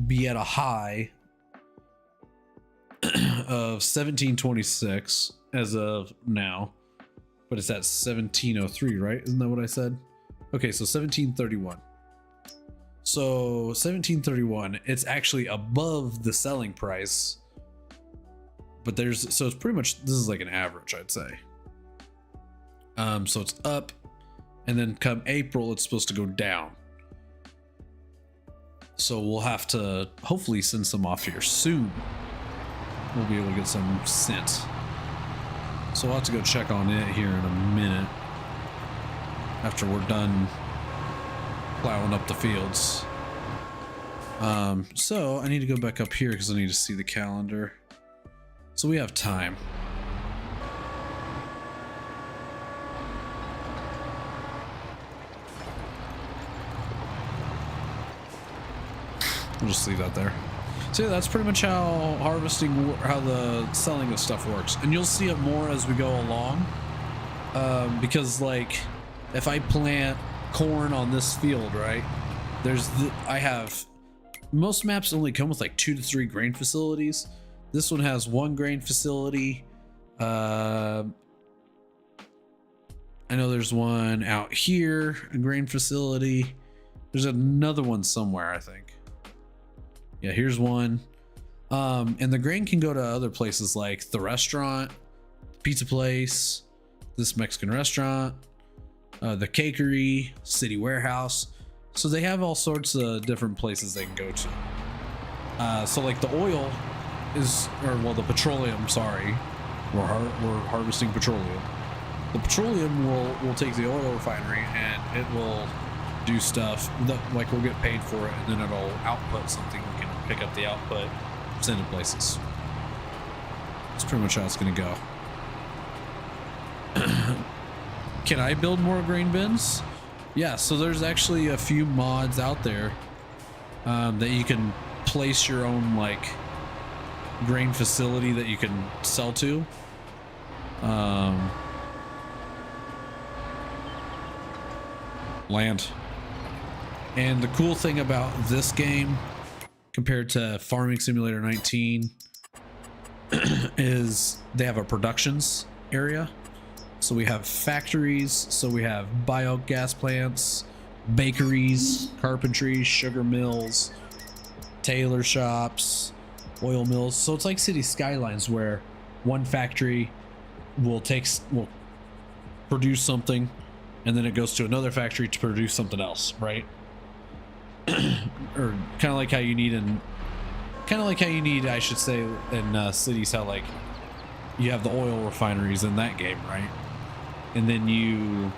be at a high of 1726 as of now, but it's at 1703, right? Isn't that what I said? Okay, so 1731. So 1731, it's actually above the selling price, but so it's pretty much, this is like an average, I'd say. So it's up, and then come April, it's supposed to go down. So we'll have to hopefully send some off here soon. We'll be able to get some sent. So we'll have to go check on it here in a minute after we're done plowing up the fields. So I need to go back up here because I need to see the calendar. So we have time. We'll just leave that there. So yeah, that's pretty much how harvesting, how the selling of stuff works. And you'll see it more as we go along. Because like, if I plant corn on this field, right? I have, most maps only come with like 2 to 3 grain facilities. This one has 1 grain facility. I know there's one out here, a grain facility. There's another one somewhere, I think. Yeah, here's one. And the grain can go to other places like the restaurant, pizza place, this Mexican restaurant, the cakery, city warehouse. So they have all sorts of different places they can go to. So like the oil is, or well, the petroleum, sorry. We're harvesting petroleum. The petroleum will take the oil refinery and it will do stuff that, like, we'll get paid for it, and then it'll output something. We can pick up the output, send it places. That's pretty much how it's gonna go. Can I build more grain bins? Yeah, so there's actually a few mods out there that you can place your own like grain facility that you can sell to. Land. And the cool thing about this game compared to Farming Simulator 19 is they have a productions area. So we have factories, so we have biogas plants, bakeries, carpentry, sugar mills, tailor shops, oil mills. So it's like city skylines where one factory will produce something and then it goes to another factory to produce something else, right? Or kind of like how you need I should say in cities, how like you have the oil refineries in that game, right? And then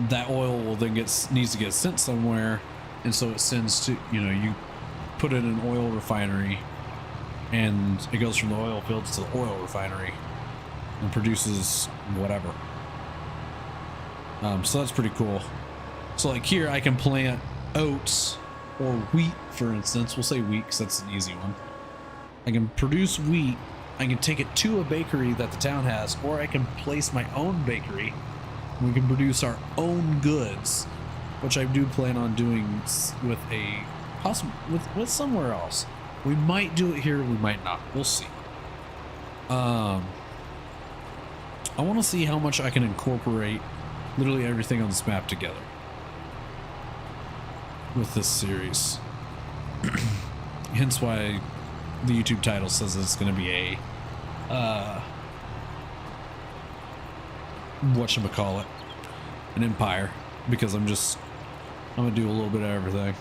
that oil will then needs to get sent somewhere, and so it sends to, you put it in an oil refinery and it goes from the oil fields to the oil refinery and produces whatever. So that's pretty cool. So like here I can plant oats or wheat, for instance. We'll say wheat because that's an easy one. I can produce wheat. I can take it to a bakery that the town has, or I can place my own bakery. We can produce our own goods, which I do plan on doing with with somewhere else. We might do it here, we might not. We'll see. I want to see how much I can incorporate literally everything on this map together with this series. Hence why the YouTube title says it's going to be a whatchamacallit, an empire, because I'm gonna do a little bit of everything.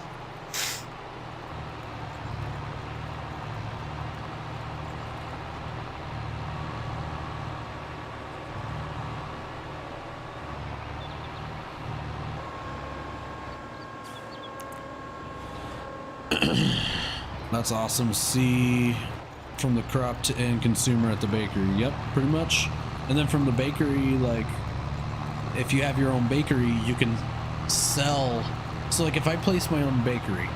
That's awesome. See, from the crop to end consumer at the bakery. Yep, pretty much. And then from the bakery, like, if you have your own bakery, you can sell. So like if I place my own bakery,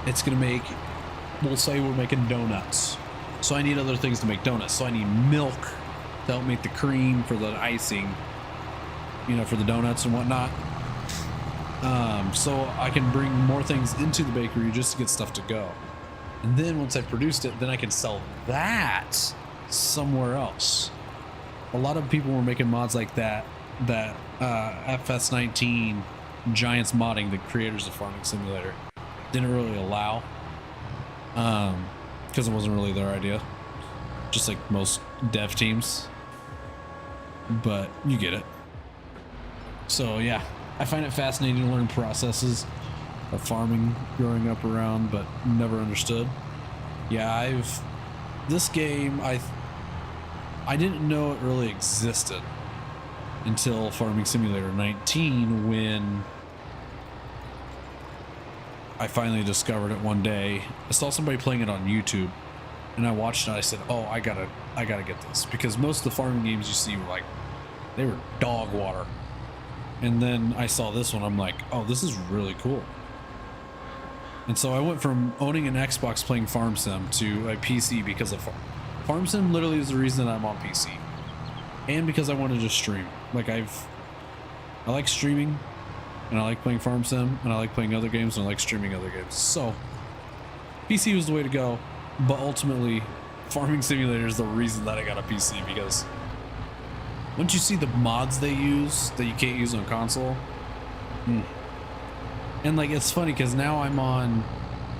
it's gonna make, we'll say we're making donuts. So I need other things to make donuts. So I need milk to help make the cream for the icing, for the donuts and whatnot. So I can bring more things into the bakery just to get stuff to go. And then once I've produced it, then I can sell that somewhere else. A lot of people were making mods like that FS19 Giants modding, the creators of Farming Simulator, didn't really allow, because it wasn't really their idea, just like most dev teams, but you get it. So yeah, I find it fascinating to learn processes of farming growing up around, but never understood. Yeah, this game, I didn't know it really existed until Farming Simulator 19, when I finally discovered it one day. I saw somebody playing it on YouTube and I watched it. I said, oh, I gotta get this, because most of the farming games you see were like, they were dog water. And then I saw this one, I'm like, oh, this is really cool. And so I went from owning an Xbox playing Farm Sim to a PC because of Farm Sim. Literally is the reason that I'm on PC, and because I wanted to stream. Like I like streaming, and I like playing Farm Sim, and I like playing other games, and I like streaming other games. So PC was the way to go. But ultimately, Farming Simulator is the reason that I got a PC, because once you see the mods they use that you can't use on console, And like, it's funny because now I'm on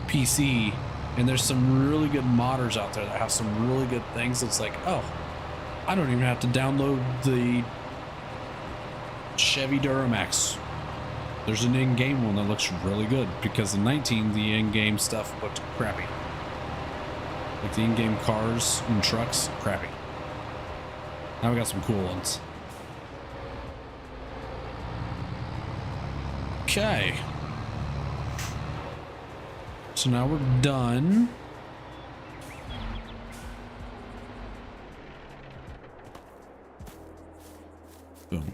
PC and there's some really good modders out there that have some really good things. It's like, oh, I don't even have to download the Chevy Duramax. There's an in-game one that looks really good, because in 19 the in-game stuff looked crappy. Like the in-game cars and trucks, crappy. Now we got some cool ones. Okay. So now we're done. Boom.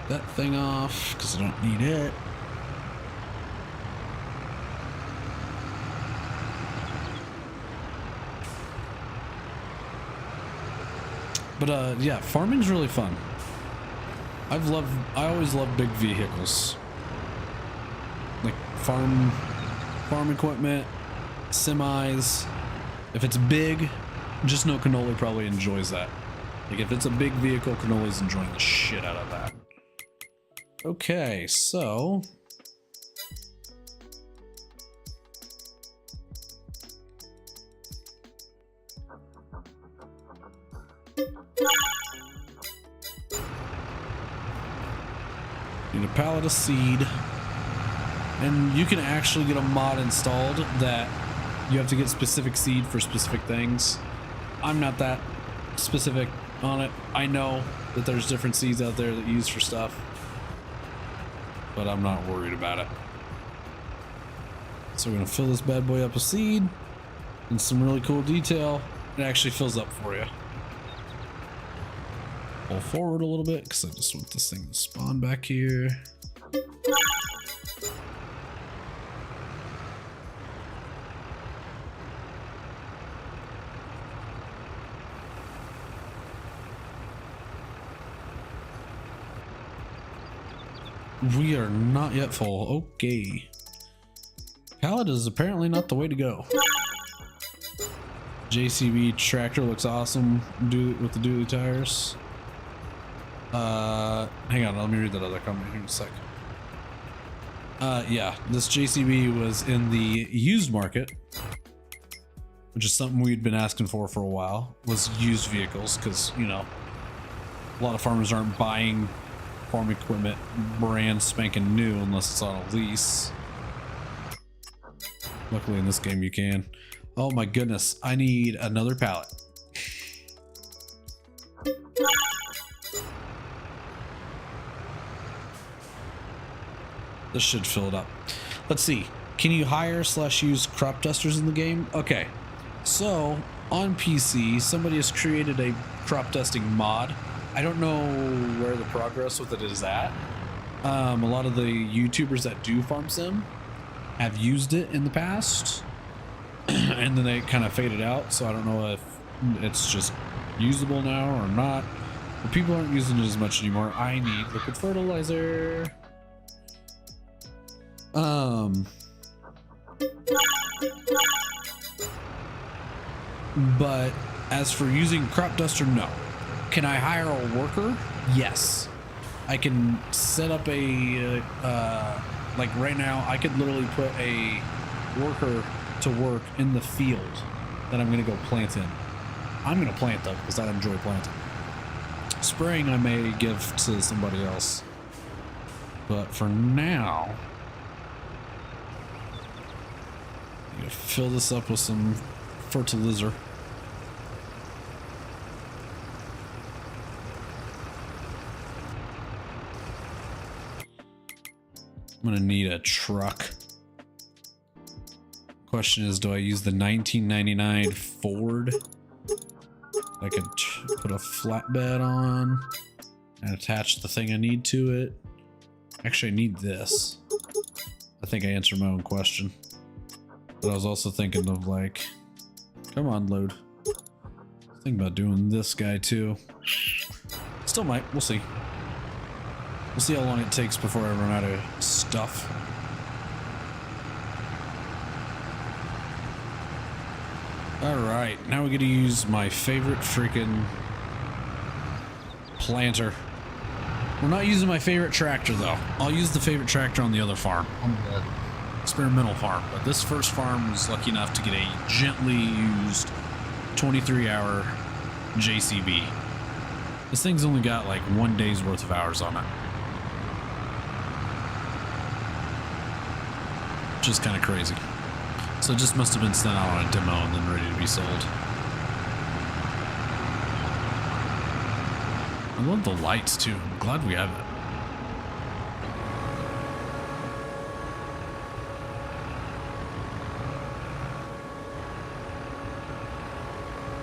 That thing off because I don't need it. But yeah, farming's really fun. I always love big vehicles. Like farm equipment, semis. If it's big, just know Cannoli probably enjoys that. Like if it's a big vehicle, Cannoli's enjoying the shit out of that. Okay, so need a pallet of seed, and you can actually get a mod installed that you have to get specific seed for specific things. I'm not that specific on it. I know that there's different seeds out there that you use for stuff, but I'm not worried about it. So we're gonna fill this bad boy up with seed and some really cool detail. It actually fills up for you. Pull forward a little bit because I just want this thing to spawn back here. We are not yet full. Okay. Pallet is apparently not the way to go. JCB tractor looks awesome with the dually tires. Hang on, let me read that other comment here in a sec. Yeah, this JCB was in the used market, which is something we'd been asking for a while, was used vehicles, because, you know, a lot of farmers aren't buying farm equipment brand spanking new unless it's on a lease. Luckily in this game you can. Oh my goodness, I need another pallet. This should fill it up. Let's see. Can you hire / use crop dusters in the game? Okay. So on PC, somebody has created a crop dusting mod. I don't know where the progress with it is at. A lot of the YouTubers that do farm sim have used it in the past, and then they kind of faded out. So I don't know if it's just usable now or not. But people aren't using it as much anymore. I need liquid fertilizer. But as for using crop duster, no. Can I hire a worker? Yes. I can set up a like right now I could literally put a worker to work in the field that I'm gonna go plant in. I'm gonna plant though because I enjoy planting. Spraying I may give to somebody else, but for now I'm gonna fill this up with some fertilizer. I'm gonna need a truck. Question is, do I use the 1999 Ford? I could put a flatbed on and attach the thing I need to it. Actually, I need this. I think I answered my own question. But I was also thinking of like, come on, load. Think about doing this guy too. Still might, we'll see. We'll see how long it takes before I run out of stuff. Alright, now we get to use my favorite freaking planter. We're not using my favorite tractor though. I'll use the favorite tractor on the other farm, on the experimental farm. But this first farm was lucky enough to get a gently used 23-hour JCB. This thing's only got like 1 day's worth of hours on it. Which is kind of crazy. So it just must have been sent out on a demo and then ready to be sold. I love the lights too. I'm glad we have it.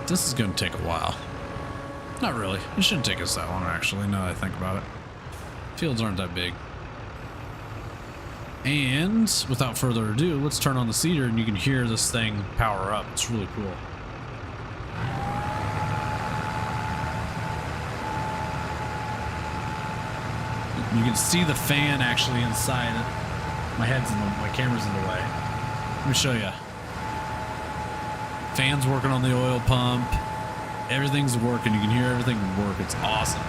This is going to take a while. Not really. It shouldn't take us that long, actually, now that I think about it. Fields aren't that big. And without further ado, let's turn on the seeder and you can hear this thing power up. It's really cool. You can see the fan actually inside it. My camera's in the way. Let me show you. Fan's working on the oil pump. Everything's working. You can hear everything work. It's awesome.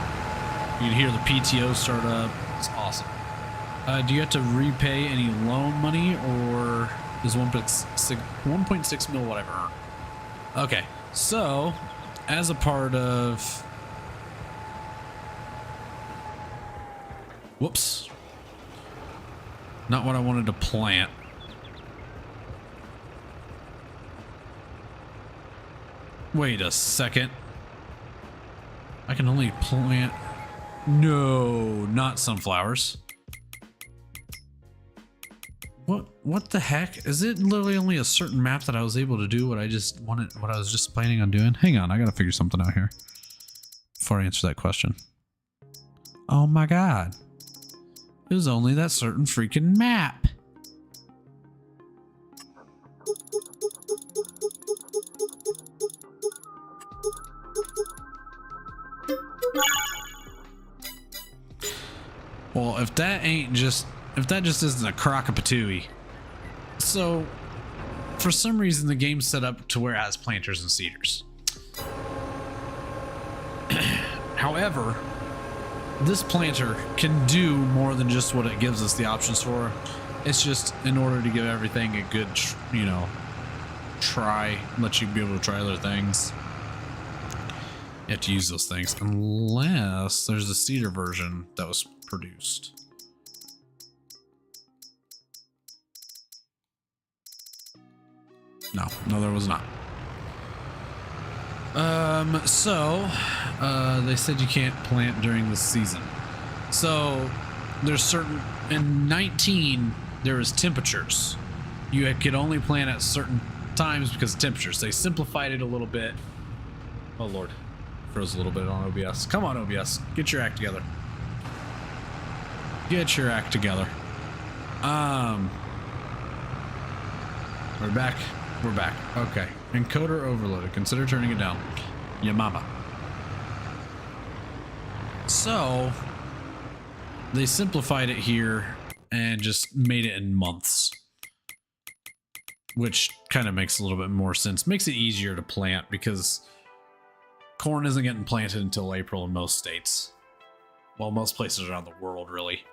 You can hear the PTO start up. It's awesome. Do you have to repay any loan money, or is 1.6 mil whatever? Okay, so as a part of, whoops, not what I wanted to plant. Wait a second. I can only plant, no, not sunflowers. What the heck? Is it literally only a certain map that I was able to do what I just wanted, what I was just planning on doing? Hang on, I gotta figure something out here before I answer that question. Oh my god. It was only that certain freaking map. Well, if that just isn't a crock of patooey. So, for some reason, the game's set up to where it has planters and seeders. However, this planter can do more than just what it gives us the options for. It's just in order to give everything a good, try, let you be able to try other things. You have to use those things unless there's a seeder version that was produced. No, there was not. They said you can't plant during the season. So there's certain, in 19, there was temperatures. You could only plant at certain times because of temperatures. They simplified it a little bit. Oh Lord, froze a little bit on OBS. Come on, OBS, get your act together. Get your act together. We're back. We're back. Okay. Encoder overloaded. Consider turning it down. Ya mama. So, they simplified it here and just made it in months. Which kind of makes a little bit more sense. Makes it easier to plant because corn isn't getting planted until April in most states. Well, most places around the world, really.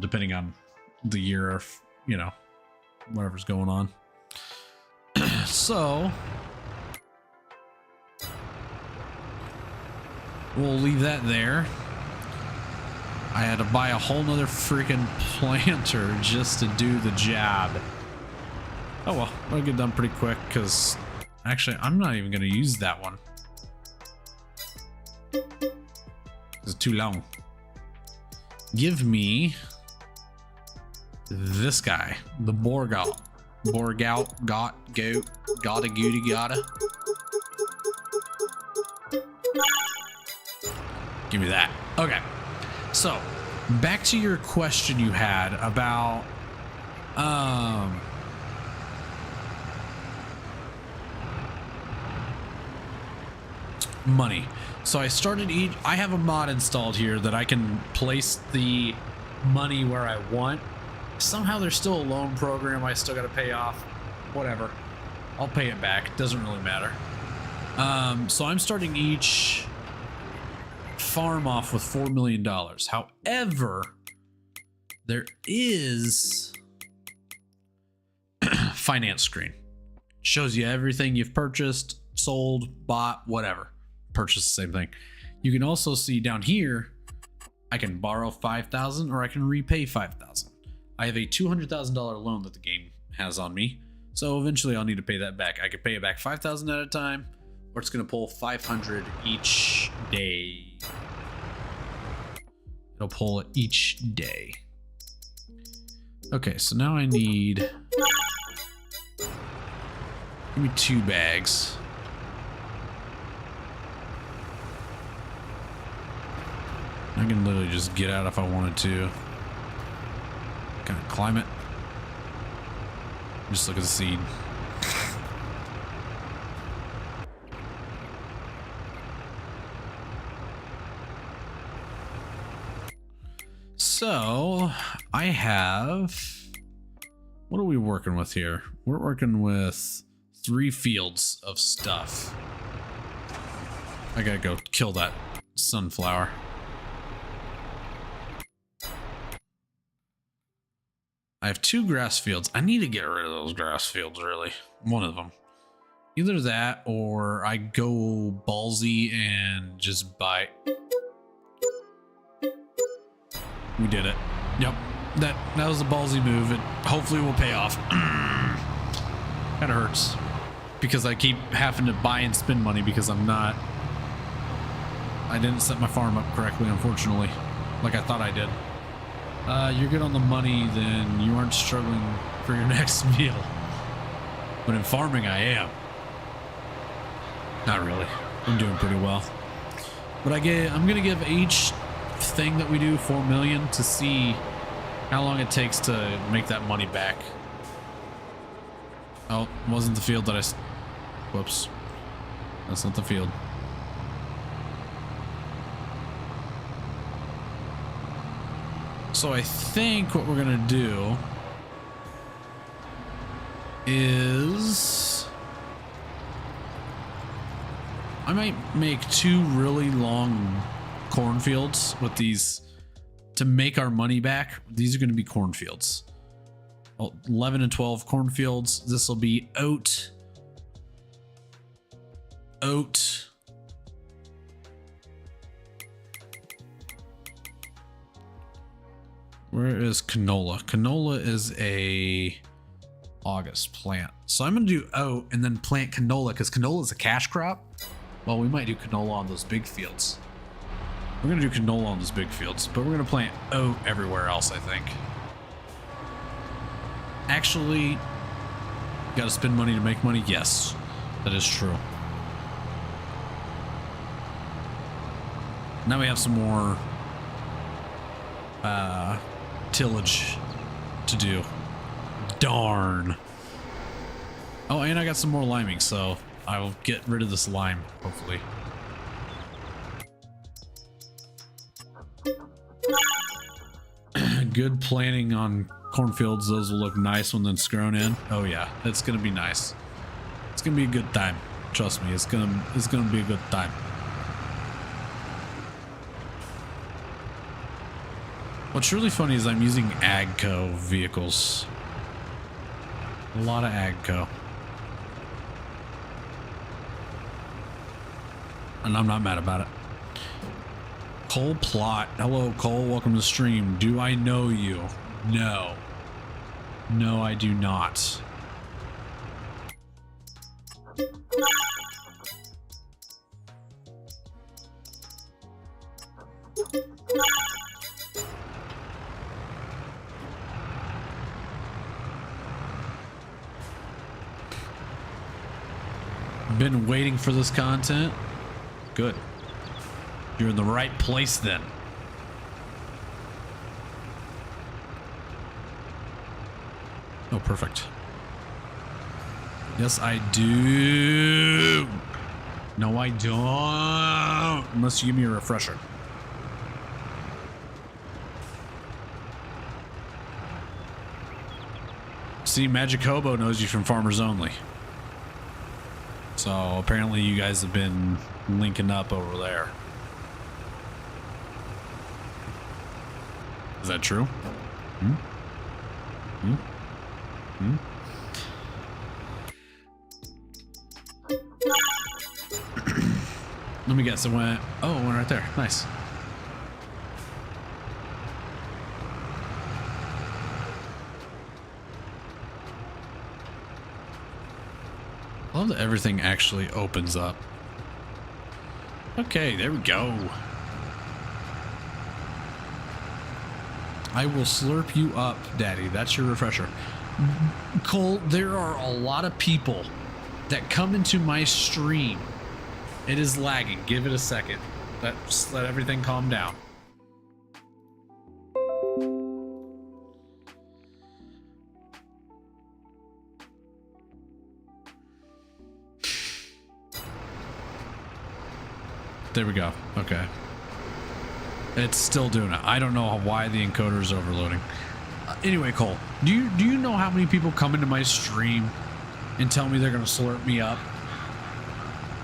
Depending on the year of, whatever's going on. So we'll leave that there. I had to buy a whole nother freaking planter just to do the job. Oh well, I'll get done pretty quick because actually I'm not even going to use that one. It's too long. Give me this guy, the Borgout. Borgout, gotta goody gotta. Give me that. Okay. So, back to your question you had about money. So I have a mod installed here that I can place the money where I want. Somehow there's still a loan program I still got to pay off. Whatever. I'll pay it back. Doesn't really matter. So I'm starting each farm off with $4 million. However, there is finance screen. Shows you everything you've purchased, sold, bought, whatever. Purchased the same thing. You can also see down here, I can borrow $5,000 or I can repay $5,000. I have a $200,000 loan that the game has on me. So eventually I'll need to pay that back. I could pay it back $5,000 at a time, or it's going to pull $500 each day. It'll pull it each day. Okay, so now I need... Give me 2 bags. I can literally just get out if I wanted to. Kind of climb it. Just look at the seed. So I have, what are we working with here? We're working with 3 fields of stuff. I gotta go kill that sunflower. I have 2 grass fields. I need to get rid of those grass fields, really. One of them. Either that or I go ballsy and just buy. We did it. Yep. That was a ballsy move. It hopefully will pay off. Kinda hurts. Because I keep having to buy and spend money because I didn't set my farm up correctly, unfortunately. Like I thought I did. You're good on the money, then you aren't struggling for your next meal. But in farming, I am. Not really. I'm doing pretty well. But I'm gonna give each thing that we do $4 million to see how long it takes to make that money back. Oh, wasn't the field that whoops. That's not the field. So I think what we're gonna do is I might make 2 really long cornfields with these to make our money back. These are going to be cornfields. 11 and 12 cornfields. This will be oat. Where is canola? Canola is a August plant. So I'm going to do oat and then plant canola because canola is a cash crop. Well, we might do canola on those big fields. We're going to do canola on those big fields, but we're going to plant oat everywhere else, I think. Actually, got to spend money to make money? Yes, that is true. Now we have some more tillage to do. Darn. Oh, and I got some more liming, so I'll get rid of this lime, hopefully. Good planting on cornfields. Those will look nice when it's grown in. Oh yeah, it's gonna be nice. It's gonna be a good time. Trust me, it's gonna be a good time. What's really funny is I'm using AGCO vehicles. A lot of AGCO. And I'm not mad about it. Cole Plot. Hello, Cole. Welcome to the stream. Do I know you? No. No, I do not. Been waiting for this content. Good. You're in the right place then. Oh, perfect. Yes, I do. No, I don't. Unless you give me a refresher. See, Magic Hobo knows you from Farmers Only. So apparently you guys have been linking up over there. Is that true? Hmm? Hmm? Hmm? Let me guess. It went. Oh, it went right there. Nice. I love that everything actually opens up. Okay, there we go. I will slurp you up, Daddy. That's your refresher. Cole, there are a lot of people that come into my stream. It is lagging. Give it a second. Just let everything calm down. There we go. Okay. It's still doing it. I don't know why the encoder is overloading. Anyway, Cole, do you know how many people come into my stream and tell me they're going to slurp me up?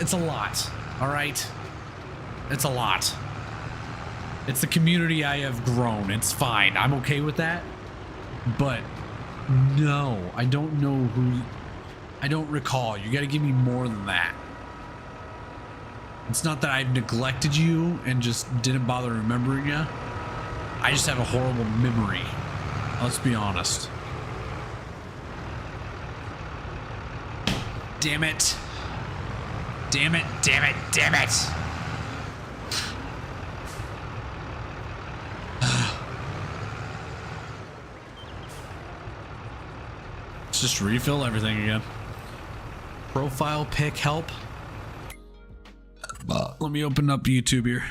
It's a lot. All right. It's a lot. It's the community I have grown. It's fine. I'm okay with that. But no, I don't know who. I don't recall. You got to give me more than that. It's not that I've neglected you and just didn't bother remembering you. I just have a horrible memory. Let's be honest. Damn it. Damn it, damn it, damn it. Let's just refill everything again. Profile pic help. Let me open up YouTube here.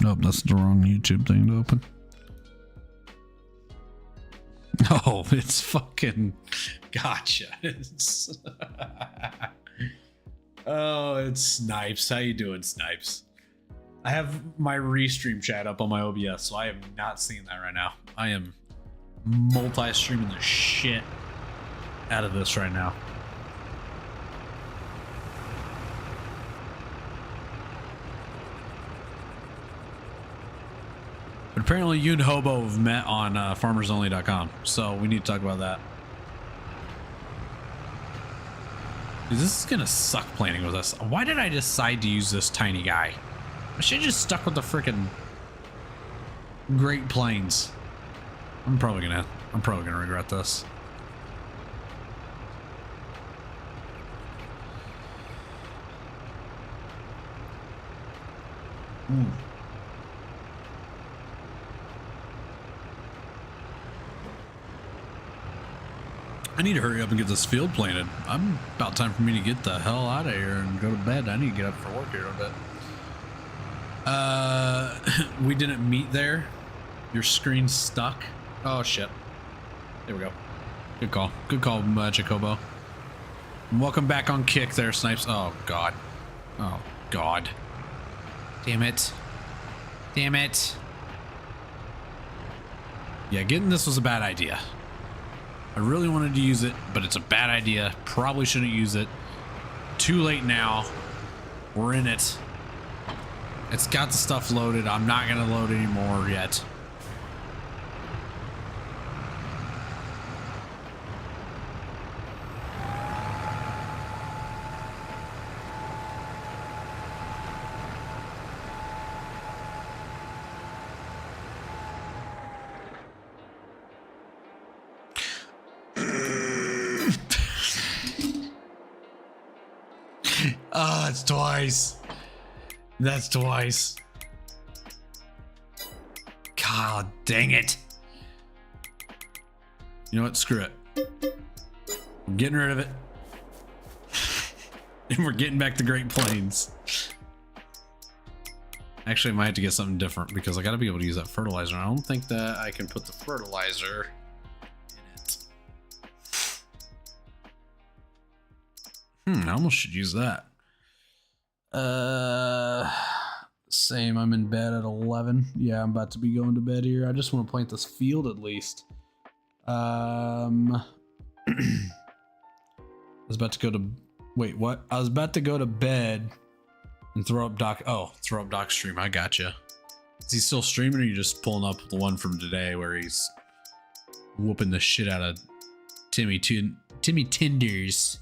Nope, that's the wrong YouTube thing to open. Oh, it's fucking gotcha. It's oh, it's Snipes. How you doing, Snipes? I have my restream chat up on my OBS, so I am not seeing that right now. I am multi-streaming the shit out of this right now. But apparently you and Hobo have met on farmersonly.com, so we need to talk about that. Dude, this is gonna suck planning with us. Why did I decide to use this tiny guy? I should have just stuck with the frickin' Great Plains. I'm probably gonna regret this. I need to hurry up and get this field planted. I'm about time for me to get the hell out of here and go to bed. I need to get up for work here in a bit. We didn't meet there. Your screen's stuck. Oh shit. There we go. Good call. Good call, Jacobo. And welcome back on Kick there, Snipes. Oh god. Oh god. Damn it. Damn it. Yeah, getting this was a bad idea. I really wanted to use it, but it's a bad idea. Probably shouldn't use it. Too late now. We're in it. It's got the stuff loaded. I'm not going to load anymore yet. Ah, it's twice. That's twice. God dang it. You know what? Screw it. I'm getting rid of it. And we're getting back to Great Plains. Actually, I might have to get something different because I got to be able to use that fertilizer. I don't think that I can put the fertilizer in it. I almost should use that. Same. I'm in bed at 11. Yeah, I'm about to be going to bed here. I just want to plant this field at least. I was about to go to... Wait, what? I was about to go to bed And throw up Doc. Oh, throw up Doc stream. I gotcha. Is he still streaming, or are you just pulling up the one from today where he's whooping the shit out of Timmy Tinders?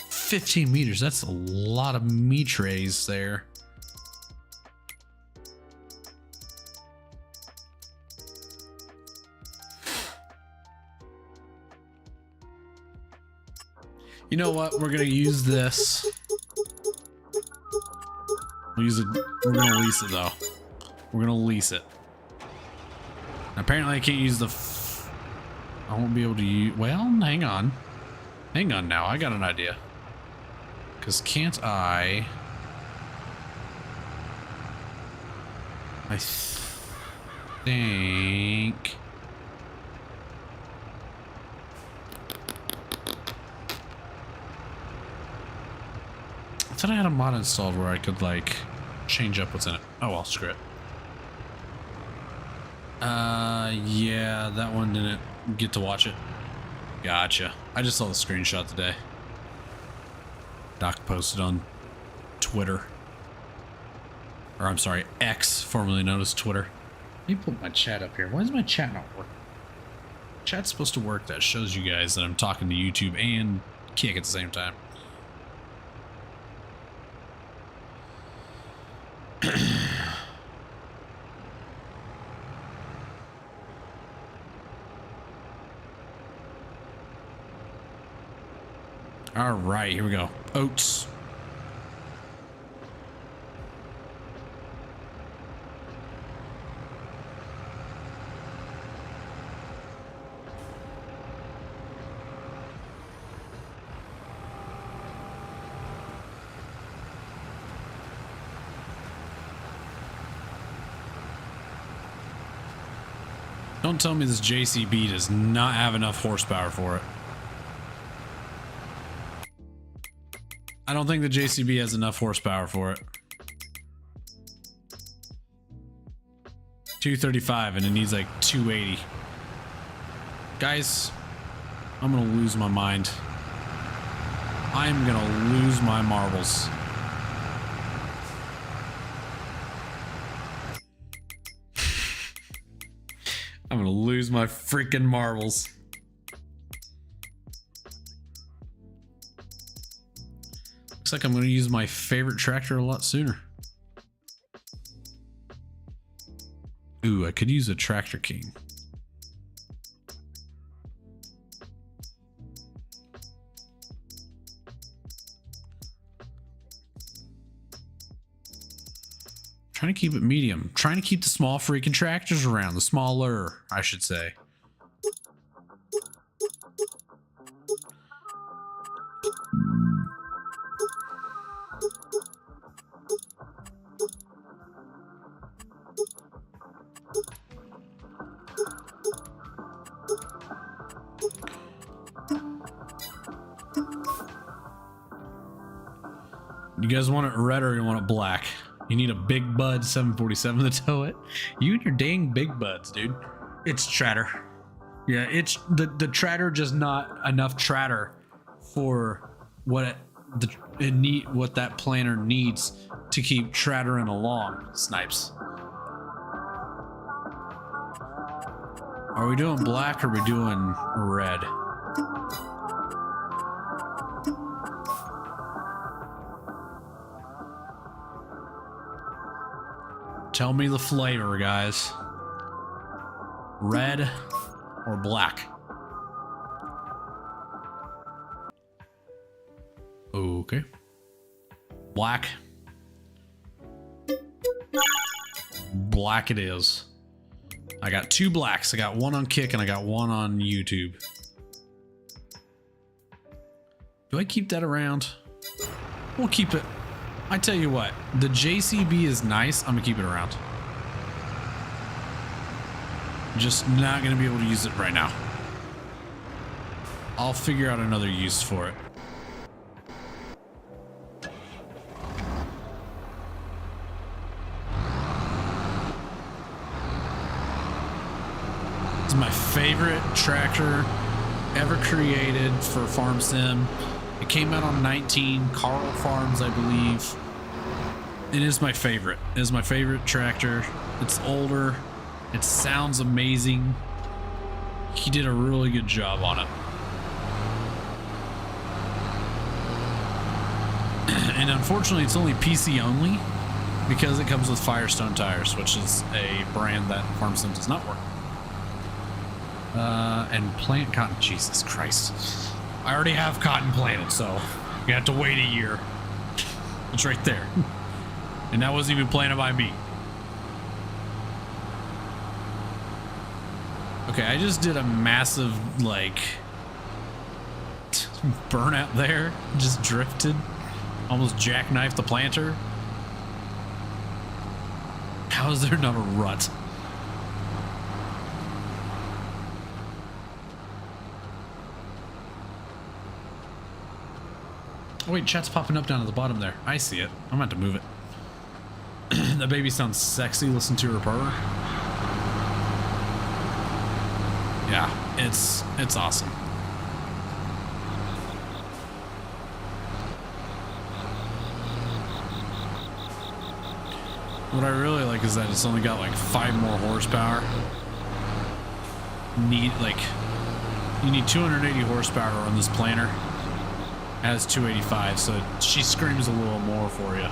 15 meters. That's a lot of meat trays there. You know what? We're gonna use this. We'll use it. We're gonna lease it though. We're gonna lease it. Apparently, I can't use the. I won't be able to use. Well, hang on. Hang on now. I got an idea. Because can't I think. I thought I had a mod installed where I could like change up what's in it. Oh well, screw it. Yeah, that one didn't get to watch it. Gotcha. I just saw the screenshot today. Doc posted on Twitter. Or I'm sorry, X, formerly known as Twitter. Let me put my chat up here. Why is my chat not working? Chat's supposed to work. That shows you guys that I'm talking to YouTube and Kick at the same time. All right, here we go. Oats. Don't tell me this JCB does not have enough horsepower for it. I don't think the JCB has enough horsepower for it. 235 and it needs like 280. Guys, I'm gonna lose my mind. I'm gonna lose my marbles. I'm gonna lose my freaking marbles. Looks like I'm gonna use my favorite tractor a lot sooner. Ooh, I could use a Tractor King. Trying to keep it medium. Trying to keep the small freaking tractors around. The smaller, I should say. You guys want it red or you want it black? You need a Big Bud 747 to tow it. You and your dang Big Buds, dude. It's Tratter. Yeah, it's the Tratter, just not enough Tratter for what what that planner needs to keep Trattering along. Snipes. Are we doing black or are we doing red? Tell me the flavor, guys. Red or black? Okay. Black. Black it is. I got two blacks. I got one on Kick and I got one on YouTube. Do I keep that around? We'll keep it. I tell you what, the JCB is nice. I'm gonna keep it around. Just not gonna be able to use it right now. I'll figure out another use for it. It's my favorite tractor ever created for Farm Sim. It came out on 19 Carl Farms, I believe. It is my favorite. It is my favorite tractor. It's older. It sounds amazing. He did a really good job on it. And unfortunately, it's only PC only because it comes with Firestone tires, which is a brand that Farm Sim does not work. And plant cotton. Jesus Christ. I already have cotton planted, so you have to wait a year. It's right there. And that wasn't even planted by me. Okay, I just did a massive, like, burnout there. Just drifted. Almost jackknifed the planter. How is there not a rut? Oh wait, chat's popping up down at the bottom there. I see it. I'm about to move it. That baby sounds sexy. Listen to her purr. Yeah, it's awesome. What I really like is that it's only got like 5 more horsepower. You need 280 horsepower to run this planter. It has 285, so she screams a little more for you.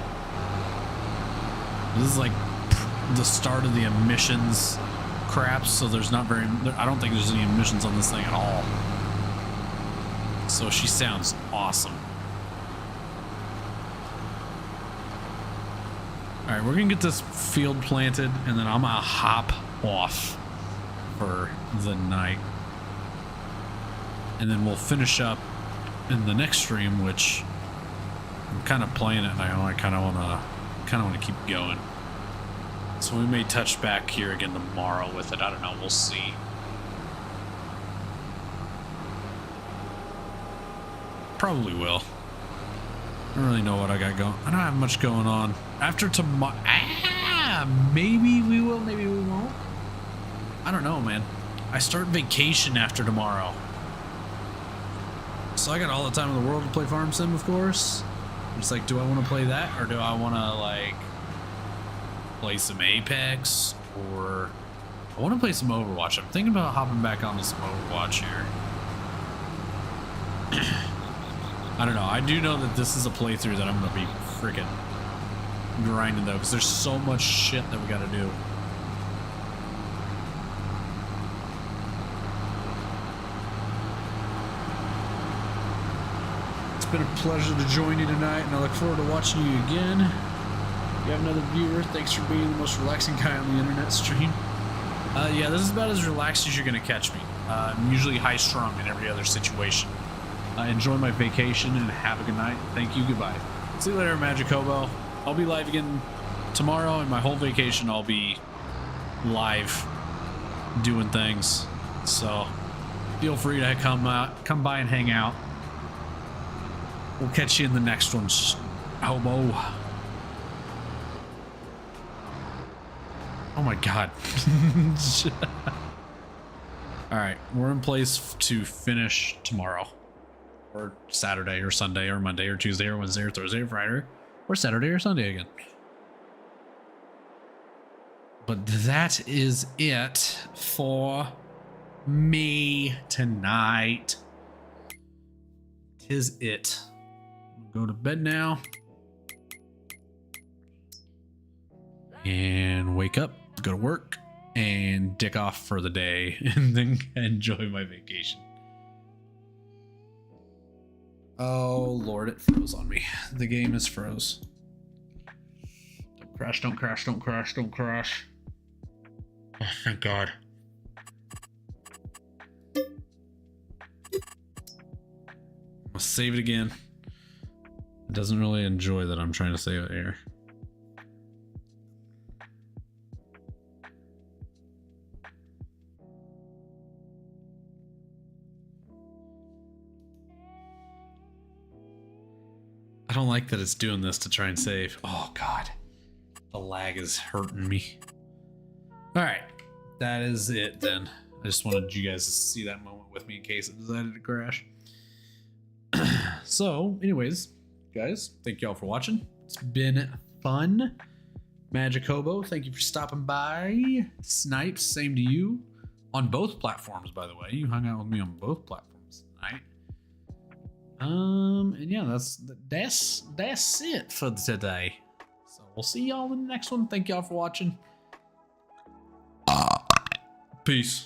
This is like the start of the emissions crap, so there's not very, I don't think there's any emissions on this thing at all. So she sounds awesome. All right, we're gonna get this field planted, and then I'm gonna hop off for the night, and then we'll finish up in the next stream, which I'm kind of playing it, and I kind of want to keep going. So we may touch back here again tomorrow with it. I don't know. We'll see. Probably will. I don't really know what I got going. I don't have much going on. After tomorrow, maybe we will, maybe we won't. I don't know, man. I start vacation after tomorrow. So I got all the time in the world to play Farm Sim, of course. It's like, do I want to play that, or do I want to, like, play some Apex, or I want to play some Overwatch. I'm thinking about hopping back onto some Overwatch here. I don't know. I do know that this is a playthrough that I'm going to be freaking grinding, though, because there's so much shit that we got to do. It's been a pleasure to join you tonight, and I look forward to watching you again. If you have another viewer, thanks for being the most relaxing guy on the internet stream. Yeah, this is about as relaxed as you're going to catch me. I'm usually high-strung in every other situation. Enjoy my vacation and have a good night. Thank you. Goodbye. See you later, Magic Hobo. I'll be live again tomorrow, and my whole vacation I'll be live doing things. So feel free to come by and hang out. We'll catch you in the next one, Hobo. Oh my God. All right, we're in place to finish tomorrow, or Saturday, or Sunday, or Monday, or Tuesday, or Wednesday, or Thursday, or Friday, or Saturday, or Sunday again. But that is it for me tonight. Tis it. Go to bed now and wake up, go to work, and dick off for the day, and then enjoy my vacation. Oh Lord, it froze on me. The game is froze. Don't crash, don't crash, don't crash, don't crash. Oh, thank God. I'll save it again. It doesn't really enjoy that I'm trying to save it here. I don't like that it's doing this to try and save. Oh God, the lag is hurting me. All right, that is it then. just wanted you guys to see that moment with me in case it decided to crash. So, anyways, guys, thank y'all for watching. It's been fun. Magic Hobo, thank you for stopping by. Snipes, same to you. On both platforms, by the way. You hung out with me on both platforms tonight. And yeah, that's it for today. So we'll see y'all in the next one. Thank y'all for watching. Peace.